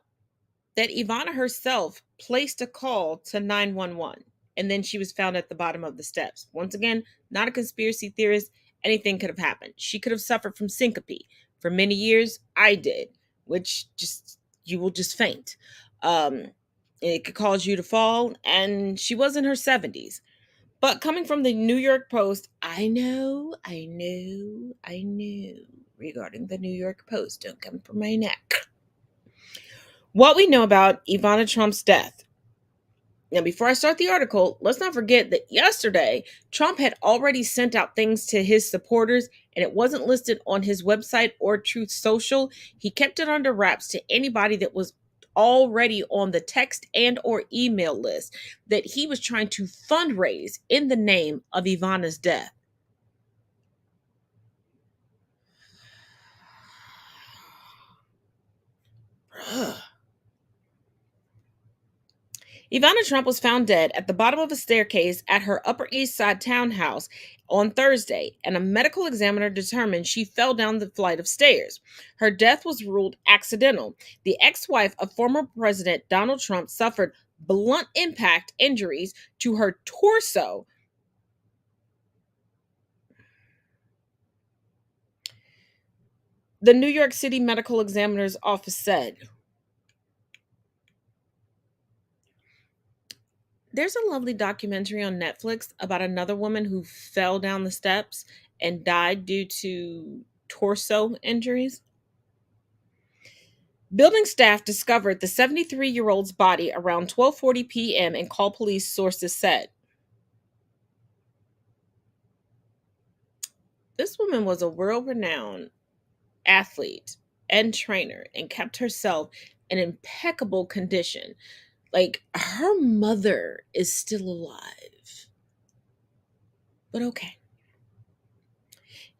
Ivana herself placed a call to 911, and then she was found at the bottom of the steps. Once again, not a conspiracy theorist. Anything could have happened. She could have suffered from syncope. For many years, I did, which you will just faint. It could cause you to fall, and she was in her 70s. But coming from the New York Post, I know, regarding the New York Post, don't come for my neck. What we know about Ivana Trump's death. Now, before I start the article, let's not forget that yesterday, Trump had already sent out things to his supporters, and it wasn't listed on his website or Truth Social. He kept it under wraps to anybody that was already on the text and or email list that he was trying to fundraise in the name of Ivana's death. Ivana Trump was found dead at the bottom of a staircase at her Upper East Side townhouse on Thursday, and a medical examiner determined she fell down the flight of stairs. Her death was ruled accidental. The ex-wife of former President Donald Trump suffered blunt impact injuries to her torso. The New York City Medical Examiner's Office said. There's a lovely documentary on Netflix about another woman who fell down the steps and died due to torso injuries. Building staff discovered the 73-year-old's body around 12:40 p.m. and called police, sources said. This woman was a world-renowned athlete and trainer and kept herself in impeccable condition. Like, her mother is still alive. But okay.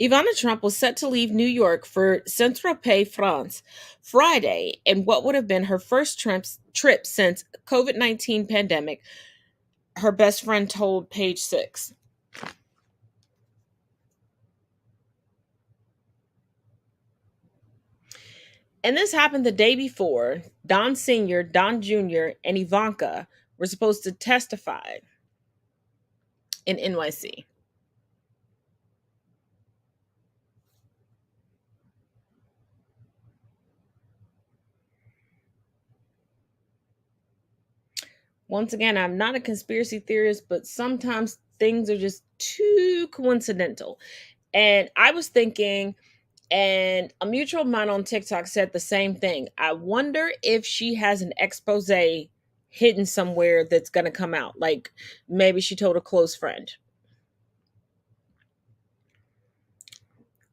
Ivana Trump was set to leave New York for Saint-Tropez, France, Friday, in what would have been her first trip since COVID-19 pandemic, her best friend told Page Six. And this happened the day before Don Sr., Don Jr., and Ivanka were supposed to testify in NYC. Once again, I'm not a conspiracy theorist, but sometimes things are just too coincidental. And I was thinking, and a mutual of mine on TikTok said the same thing. I wonder if she has an expose hidden somewhere that's going to come out. Like maybe she told a close friend.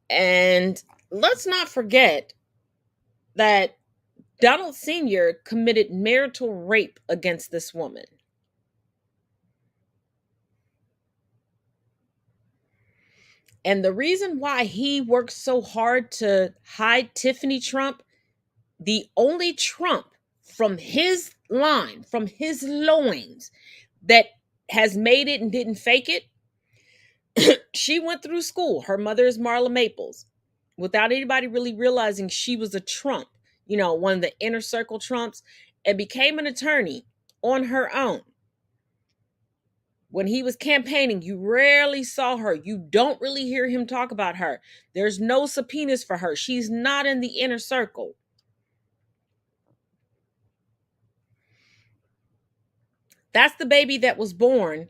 And let's not forget that Donald Sr. committed marital rape against this woman. And the reason why he worked so hard to hide Tiffany Trump, the only Trump from his line, from his loins, that has made it and didn't fake it, she went through school. Her mother is Marla Maples, without anybody really realizing she was a Trump, you know, one of the inner circle Trumps, and became an attorney on her own. When he was campaigning, you rarely saw her. You don't really hear him talk about her. There's no subpoenas for her. She's not in the inner circle. That's the baby that was born.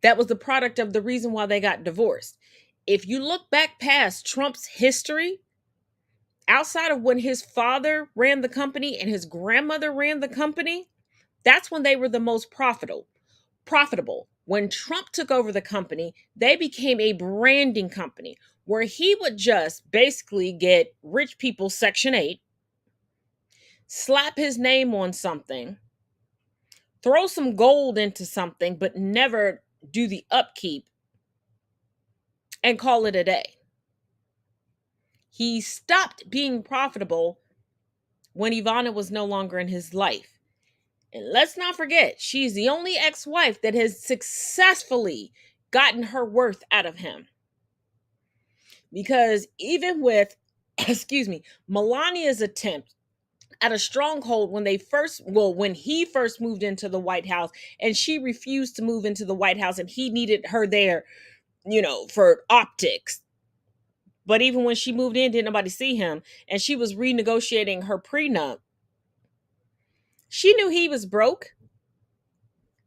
That was the product of the reason why they got divorced. If you look back past Trump's history, outside of when his father ran the company and his grandmother ran the company, that's when they were the most profitable. When Trump took over the company, they became a branding company where he would just basically get rich people Section 8, slap his name on something, throw some gold into something, but never do the upkeep, and call it a day. He stopped being profitable when Ivana was no longer in his life. And let's not forget, she's the only ex-wife that has successfully gotten her worth out of him. Because even with, Melania's attempt at a stronghold when he first moved into the White House, and she refused to move into the White House, and he needed her there, for optics. But even when she moved in, didn't nobody see him, and she was renegotiating her prenup. She knew he was broke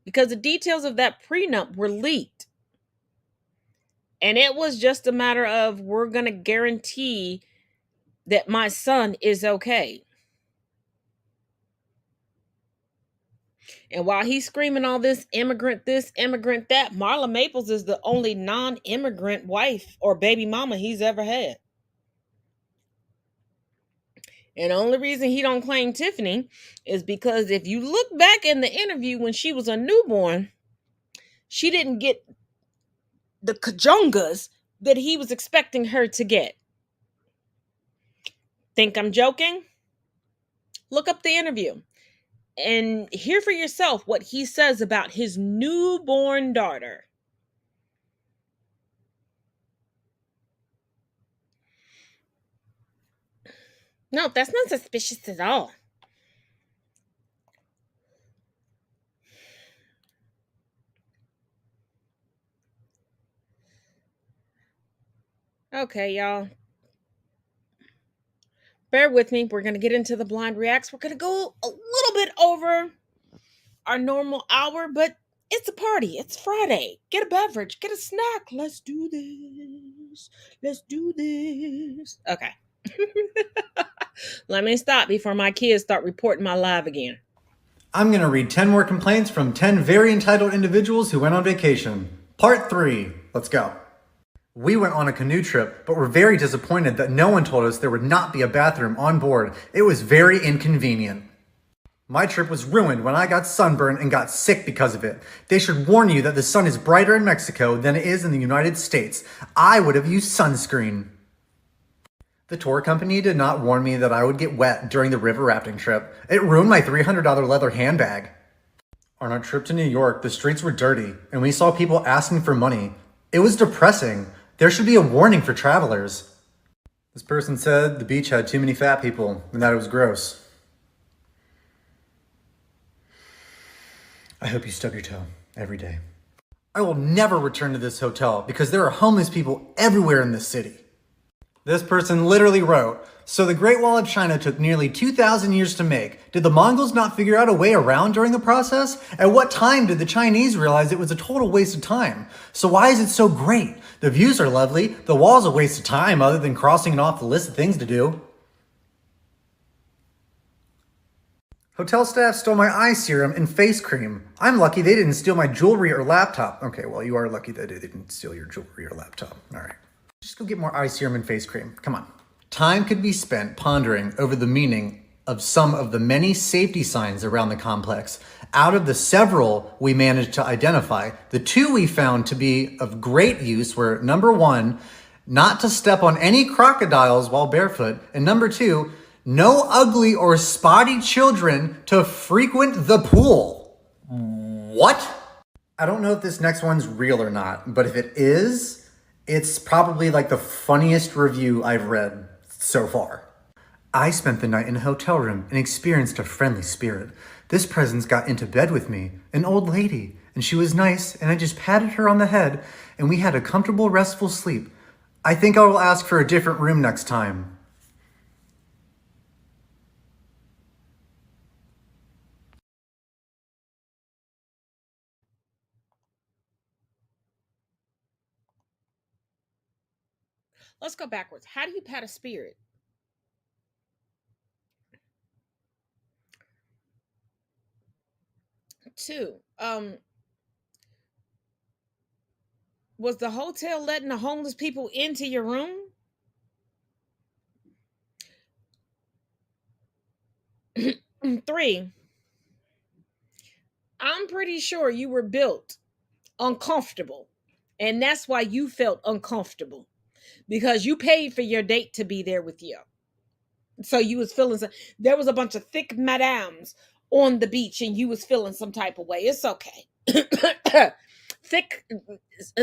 because the details of that prenup were leaked. And it was just a matter of, we're going to guarantee that my son is okay. And while he's screaming all this, immigrant that, Marla Maples is the only non-immigrant wife or baby mama he's ever had. And the only reason he don't claim Tiffany is because if you look back in the interview when she was a newborn, she didn't get the kajongas that he was expecting her to get. Think I'm joking? Look up the interview and hear for yourself what he says about his newborn daughter. No, that's not suspicious at all. Okay, y'all. Bear with me. We're going to get into the blind reacts. We're going to go a little bit over our normal hour, but it's a party. It's Friday. Get a beverage. Get a snack. Let's do this. Let's do this. Okay. Let me stop before my kids start reporting my live again. I'm going to read 10 more complaints from 10 very entitled individuals who went on vacation. Part 3. Let's go. We went on a canoe trip, but were very disappointed that no one told us there would not be a bathroom on board. It was very inconvenient. My trip was ruined when I got sunburned and got sick because of it. They should warn you that the sun is brighter in Mexico than it is in the United States. I would have used sunscreen. The tour company did not warn me that I would get wet during the river rafting trip. It ruined my $300 leather handbag. On our trip to New York, the streets were dirty, and we saw people asking for money. It was depressing. There should be a warning for travelers. This person said the beach had too many fat people and that it was gross. I hope you stub your toe every day. I will never return to this hotel because there are homeless people everywhere in this city. This person literally wrote, so the Great Wall of China took nearly 2,000 years to make. Did the Mongols not figure out a way around during the process? At what time did the Chinese realize it was a total waste of time? So why is it so great? The views are lovely. The wall's a waste of time other than crossing it off the list of things to do. Hotel staff stole my eye serum and face cream. I'm lucky they didn't steal my jewelry or laptop. Okay, well, you are lucky that they didn't steal your jewelry or laptop. All right. Just go get more eye serum and face cream. Come on. Time could be spent pondering over the meaning of some of the many safety signs around the complex. Out of the several we managed to identify, the two we found to be of great use were, number one, not to step on any crocodiles while barefoot, and number two, no ugly or spotty children to frequent the pool. What? I don't know if this next one's real or not, but if it is, it's probably like the funniest review I've read so far. I spent the night in a hotel room and experienced a friendly spirit. This presence got into bed with me, an old lady, and she was nice, and I just patted her on the head, and we had a comfortable, restful sleep. I think I will ask for a different room next time. Let's go backwards. How do you pat a spirit? Two, was the hotel letting the homeless people into your room? Three, I'm pretty sure you were built uncomfortable, and that's why you felt uncomfortable, because you paid for your date to be there with you. So you was feeling there was a bunch of thick madams on the beach and you was feeling some type of way. It's okay. Thick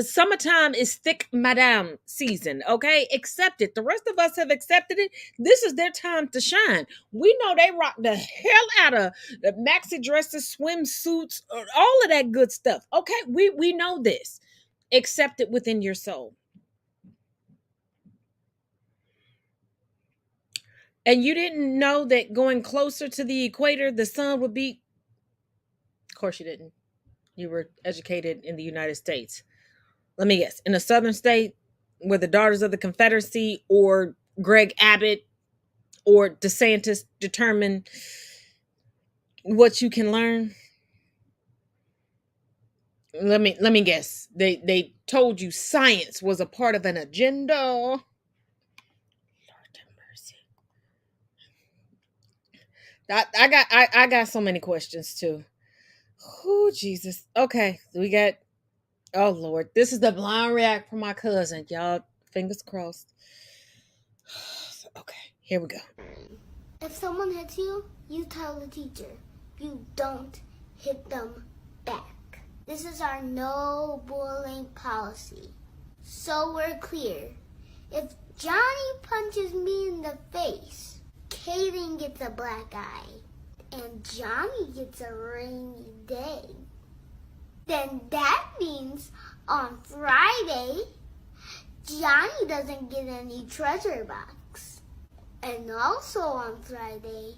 summertime is thick madam season, okay? Accept it. The rest of us have accepted it. This is their time to shine. We know they rock the hell out of the maxi dresses, swimsuits, all of that good stuff. Okay, we know this. Accept it within your soul. And you didn't know that going closer to the equator, the sun would be. Of course, you didn't. You were educated in the United States. Let me guess. In a southern state where the Daughters of the Confederacy or Greg Abbott or DeSantis determine what you can learn. Let me guess. They told you science was a part of an agenda. Lord have mercy. I got so many questions too. Oh, Jesus. Okay. We got, oh, Lord. This is the blind react from my cousin. Y'all, fingers crossed. Okay. Here we go. If someone hits you, you tell the teacher. You don't hit them back. This is our no bullying policy. So we're clear. If Johnny punches me in the face, Kaden gets a black eye. And Johnny gets a rainy day. Then that means on Friday, Johnny doesn't get any treasure box. And also on Friday,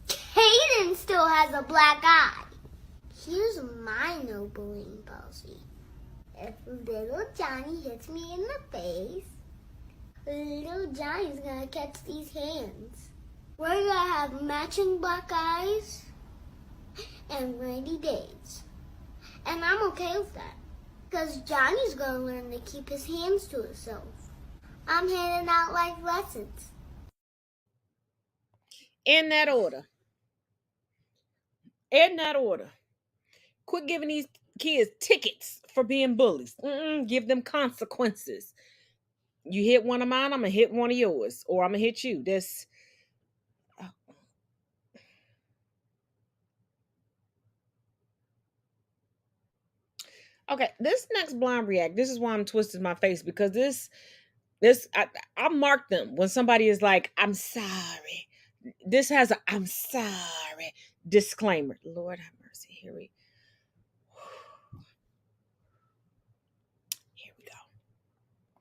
Kaden still has a black eye. Here's my no bullying policy. If little Johnny hits me in the face, little Johnny's gonna catch these hands. We're gonna have matching black eyes and rainy days. And I'm okay with that. Because Johnny's gonna learn to keep his hands to himself. I'm handing out life lessons. In that order. In that order. Quit giving these kids tickets for being bullies. Give them consequences. You hit one of mine, I'm gonna hit one of yours. Or I'm gonna hit you. This. Okay, this next blind react, this is why I'm twisting my face, because I mark them when somebody is like, I'm sorry. This has a I'm sorry disclaimer. Lord have mercy. Here we go.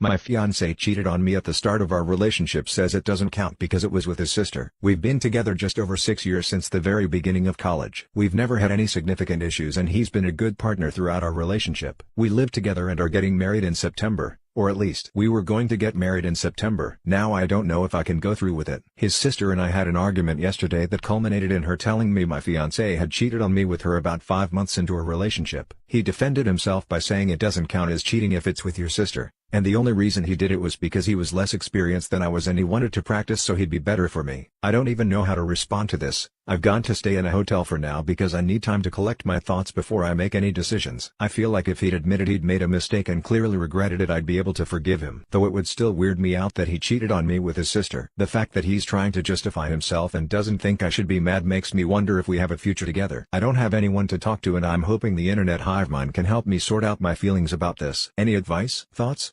My fiancé cheated on me at the start of our relationship, says it doesn't count because it was with his sister. We've been together just over 6 years since the very beginning of college. We've never had any significant issues and he's been a good partner throughout our relationship. We live together and are getting married in September. Or at least we were going to get married in September. Now I don't know if I can go through with it. His sister and I had an argument yesterday that culminated in her telling me my fiancé had cheated on me with her about 5 months into a relationship. He defended himself by saying it doesn't count as cheating if it's with your sister, and the only reason he did it was because he was less experienced than I was and he wanted to practice so he'd be better for me. I don't even know how to respond to this. I've gone to stay in a hotel for now because I need time to collect my thoughts before I make any decisions. I feel like if he'd admitted he'd made a mistake and clearly regretted it, I'd be able to forgive him. Though it would still weird me out that he cheated on me with his sister. The fact that he's trying to justify himself and doesn't think I should be mad makes me wonder if we have a future together. I don't have anyone to talk to and I'm hoping the internet hive mind can help me sort out my feelings about this. Any advice? Thoughts?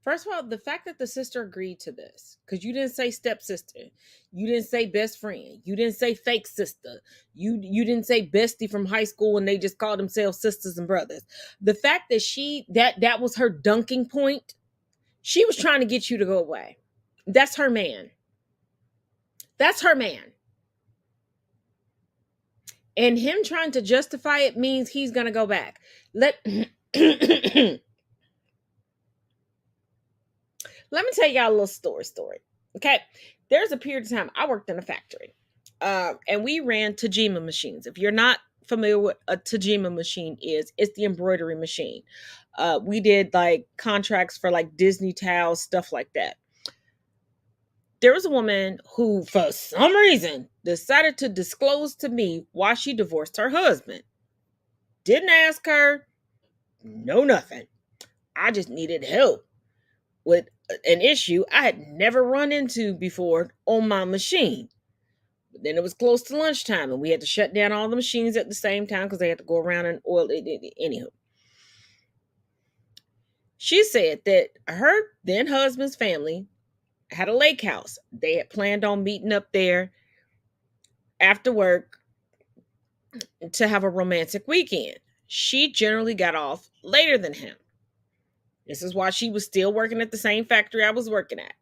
First of all, the fact that the sister agreed to this, because you didn't say stepsister, you didn't say best friend, you didn't say fake sister, you didn't say bestie from high school and they just called themselves sisters and brothers. The fact that that was her dunking point, she was trying to get you to go away. That's her man. That's her man. And him trying to justify it means he's going to go back. Let me tell y'all a little story. Okay. There's a period of time I worked in a factory and we ran Tajima machines. If you're not familiar with a Tajima machine it's the embroidery machine. We did like contracts for like Disney towels, stuff like that. There was a woman who, for some reason, decided to disclose to me why she divorced her husband. Didn't ask her, no nothing. I just needed help with an issue I had never run into before on my machine. But then it was close to lunchtime and we had to shut down all the machines at the same time because they had to go around and oil it. Anywho, she said that her then husband's family had a lake house. They had planned on meeting up there after work to have a romantic weekend. She generally got off later than him. This is why she was still working at the same factory I was working at.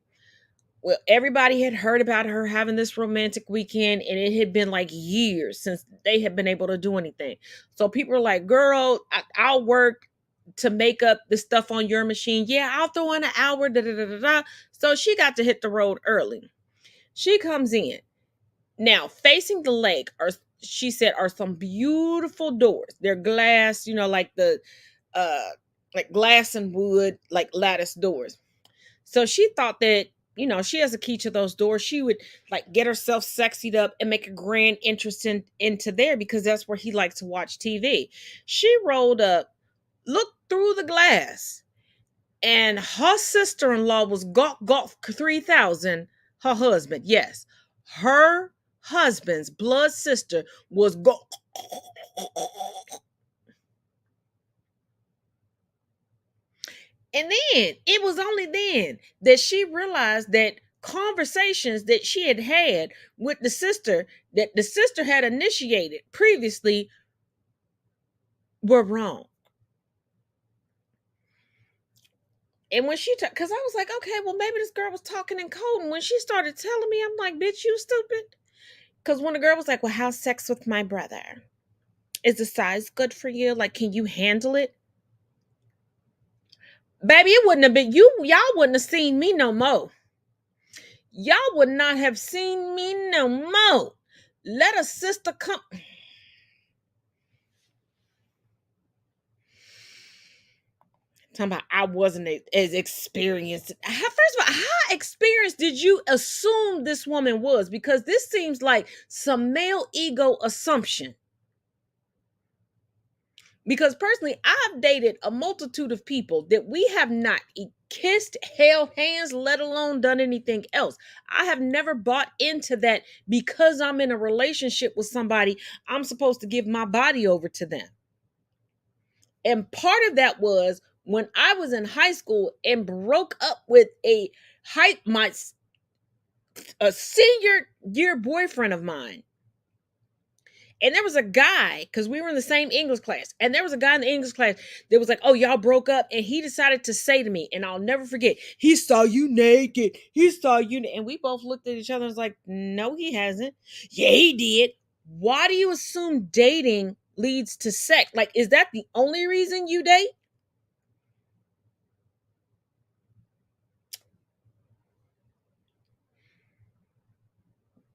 Well, everybody had heard about her having this romantic weekend, and it had been like years since they had been able to do anything. So people were like, girl, I'll work to make up the stuff on your machine. Yeah, I'll throw in an hour. Da, da, da, da, da. So she got to hit the road early. She comes in. Now, facing the lake, she said, are some beautiful doors. They're glass, like the like glass and wood, like lattice doors. So she thought that, she has a key to those doors. She would like get herself sexied up and make a grand entrance into there because that's where he likes to watch TV. She rolled up, looked through the glass, and her sister-in-law was Golf 3000, her husband. Yes, her husband's blood sister was Golf. And then it was only then that she realized that conversations that she had with the sister that the sister had initiated previously were wrong. And when because I was like, okay, well, maybe this girl was talking in code. And when she started telling me, I'm like, bitch, you stupid. Because when the girl was like, well, how's sex with my brother? Is the size good for you? Like, can you handle it? Baby, it wouldn't have been y'all wouldn't have seen me no more. Y'all would not have seen me no more. Let a sister come. Talking about I wasn't as experienced. First of all, how experienced did you assume this woman was? Because this seems like some male ego assumption. Because personally, I've dated a multitude of people that we have not kissed, held hands, let alone done anything else. I have never bought into that because I'm in a relationship with somebody, I'm supposed to give my body over to them. And part of that was when I was in high school and broke up with a senior year boyfriend of mine. And there was a guy, because we were in the same English class, and there was a guy in the English class that was like, oh, y'all broke up. And he decided to say to me, and I'll never forget, he saw you naked. He saw you. And we both looked at each other and was like, no, he hasn't. Yeah, he did. Why do you assume dating leads to sex? Like, is that the only reason you date?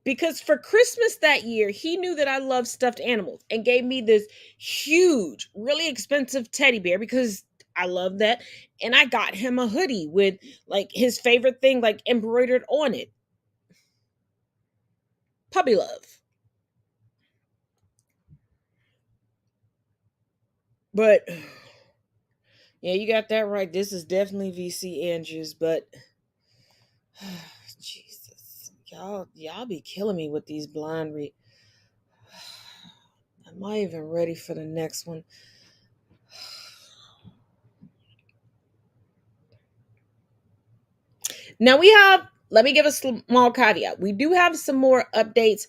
Because for Christmas that year, he knew that I loved stuffed animals and gave me this huge, really expensive teddy bear because I love that. And I got him a hoodie with like his favorite thing, like embroidered on it. Puppy love. But yeah, you got that right. This is definitely VC Andrews, but Jesus, y'all be killing me with these blind read. Am I even ready for the next one? Now let me give a small caveat. We do have some more updates.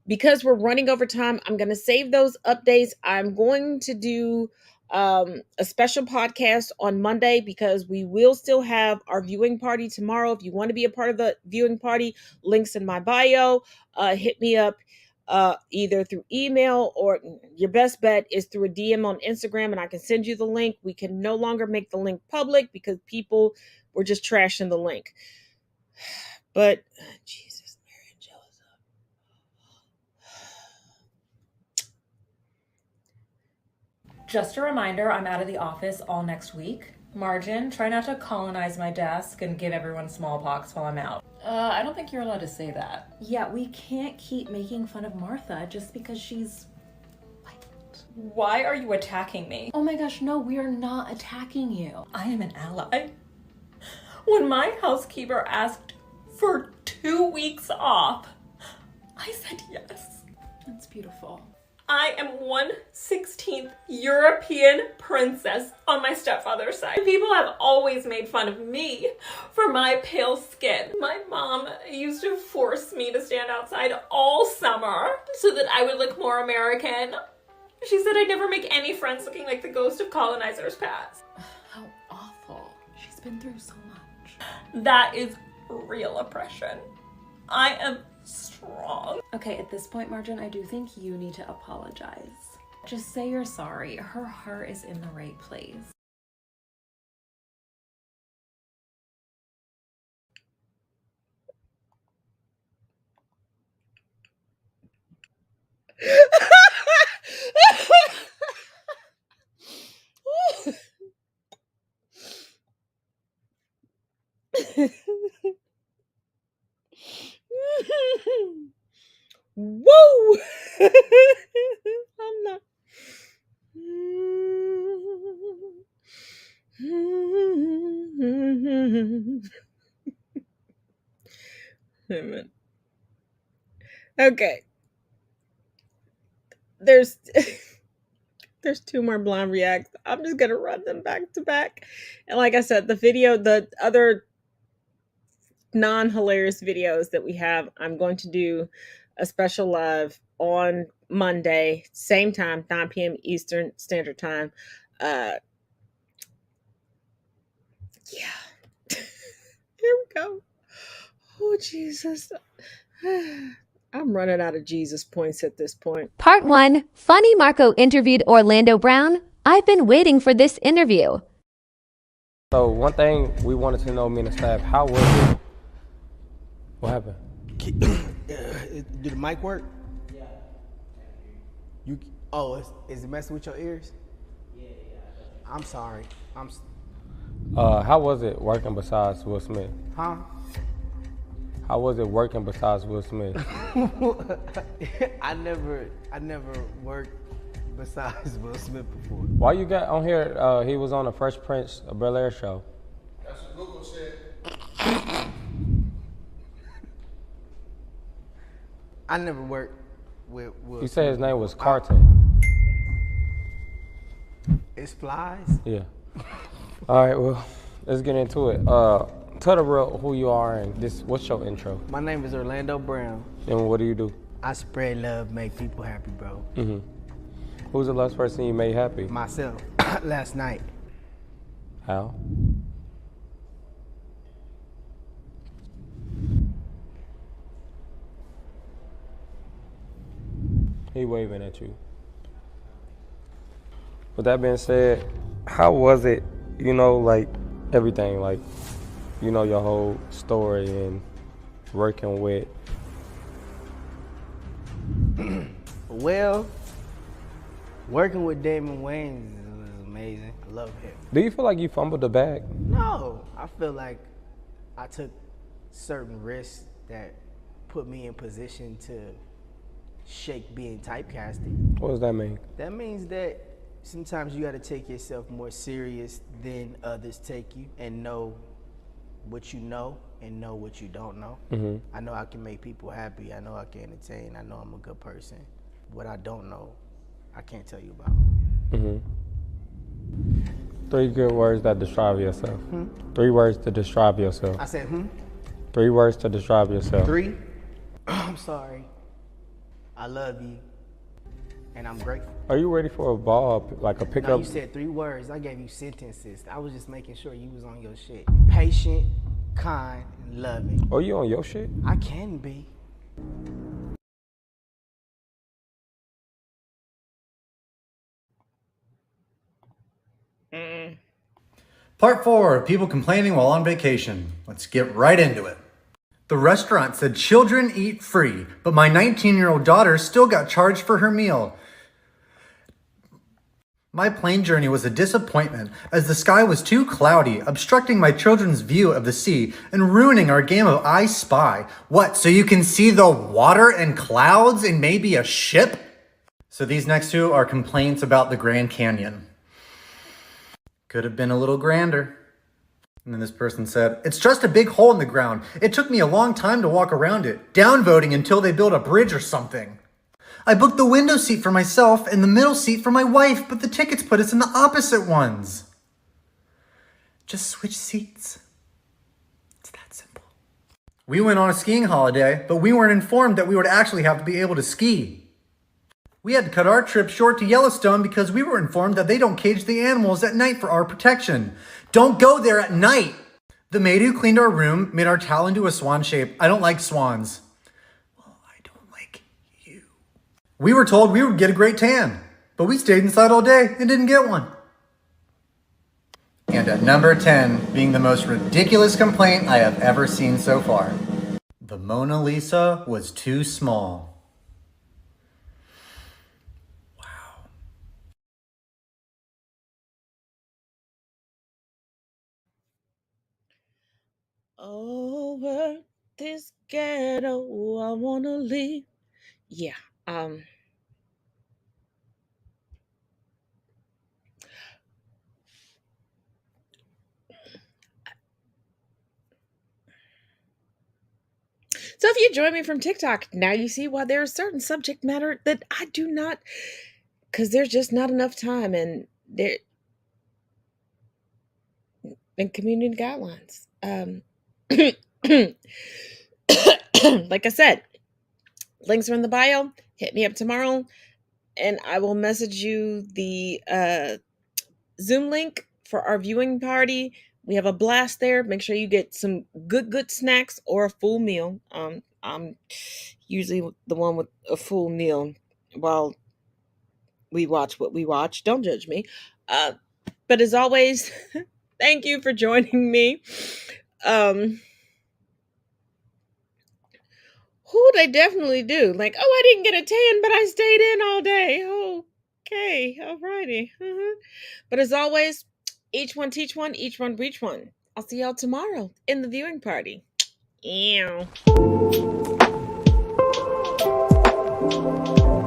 Because we're running over time, I'm going to save those updates. I'm going to do a special podcast on Monday because we will still have our viewing party tomorrow. If you want to be a part of the viewing party, links in my bio. Hit me up either through email, or your best bet is through a DM on Instagram, and I can send you the link. We can no longer make the link public because people were just trashing the link. But Jesus. Just a reminder, I'm out of the office all next week. Margin, try not to colonize my desk and give everyone smallpox while I'm out. I don't think you're allowed to say that. Yeah, we can't keep making fun of Martha just because she's white. Why are you attacking me? Oh my gosh, no, we are not attacking you. I am an ally. When my housekeeper asked for 2 weeks off, I said yes. That's beautiful. I am 1/16th European princess on my stepfather's side. People have always made fun of me for my pale skin. My mom used to force me to stand outside all summer so that I would look more American. She said I'd never make any friends looking like the ghost of colonizers past. How awful. She's been through so much. That is real oppression. I am strong. Okay, at this point, Margin, I do think you need to apologize. Just say you're sorry. Her heart is in the right place. Woo! I'm not. Amen. Okay. There's 2 more blind reacts. I'm just gonna run them back to back. And like I said, the other non-hilarious videos that we have, I'm going to do a special live on Monday, same time, 9 p.m. Eastern Standard Time. Yeah. Here we go. Oh, Jesus. I'm running out of Jesus points at this point. Part 1. Funny Marco interviewed Orlando Brown. I've been waiting for this interview. So one thing we wanted to know, me and the staff, how was it? What happened? Did the mic work? Yeah. Is it messing with your ears? Yeah. I'm sorry. How was it working besides Will Smith? Huh? How was it working besides Will Smith? I never worked besides Will Smith before. Why you got on here? He was on the Fresh Prince of Bel-Air show. That's what Google said. I never worked with Will. You said his name was Carton. It's flies? Yeah. All right, well, let's get into it. Tell the world who you are and what's your intro? My name is Orlando Brown. And what do you do? I spread love, make people happy, bro. Mm-hmm. Who's the last person you made happy? Myself, last night. How? He waving at you. With that being said, how was it, like everything, like, your whole story and working with? Well, working with Damon Wayans is amazing. I love him. Do you feel like you fumbled the bag? No, I feel like I took certain risks that put me in position to shake being typecasted. What does that mean? That means that sometimes you got to take yourself more serious than others take you, and know what you know and know what you don't know. Mm-hmm. I know I can make people happy. I know I can entertain. I know I'm a good person. What I don't know, I can't tell you about. Mm-hmm. 3 good words that describe yourself. 3 words to describe yourself. I said, 3 words to describe yourself. 3? I'm sorry. I love you. And I'm grateful. Are you ready for a ball, like a pickup? No, you said 3 words. I gave you sentences. I was just making sure you was on your shit. Patient, kind, and loving. Are you on your shit? I can be. Part 4, people complaining while on vacation. Let's get right into it. The restaurant said children eat free, but my 19-year-old daughter still got charged for her meal. My plane journey was a disappointment as the sky was too cloudy, obstructing my children's view of the sea and ruining our game of I Spy. What, so you can see the water and clouds and maybe a ship? So these next 2 are complaints about the Grand Canyon. Could have been a little grander. And then this person said, it's just a big hole in the ground. It took me a long time to walk around it. Downvoting until they build a bridge or something. I booked the window seat for myself and the middle seat for my wife, but the tickets put us in the opposite ones. Just switch seats. It's that simple. We went on a skiing holiday, but we weren't informed that we would actually have to be able to ski. We had to cut our trip short to Yellowstone because we were informed that they don't cage the animals at night for our protection. Don't go there at night. The maid who cleaned our room made our towel into a swan shape. I don't like swans. Well, I don't like you. We were told we would get a great tan, but we stayed inside all day and didn't get one. And at number 10, being the most ridiculous complaint I have ever seen so far. The Mona Lisa was too small. Over this ghetto, I wanna leave. Yeah. So if you join me from TikTok, now you see why there is certain subject matter that I do not, because there's just not enough time and community guidelines. Like I said, links are in the bio. Hit me up tomorrow and I will message you the Zoom link for our viewing party. We have a blast there. Make sure you get some good snacks or a full meal. I'm usually the one with a full meal while we watch what we watch. Don't judge me. But as always, thank you for joining me. Who'd I definitely do? Like, oh, I didn't get a tan, but I stayed in all day. Okay, alrighty. But as always, each one teach one, each one reach one. I'll see y'all tomorrow in the viewing party. Ew.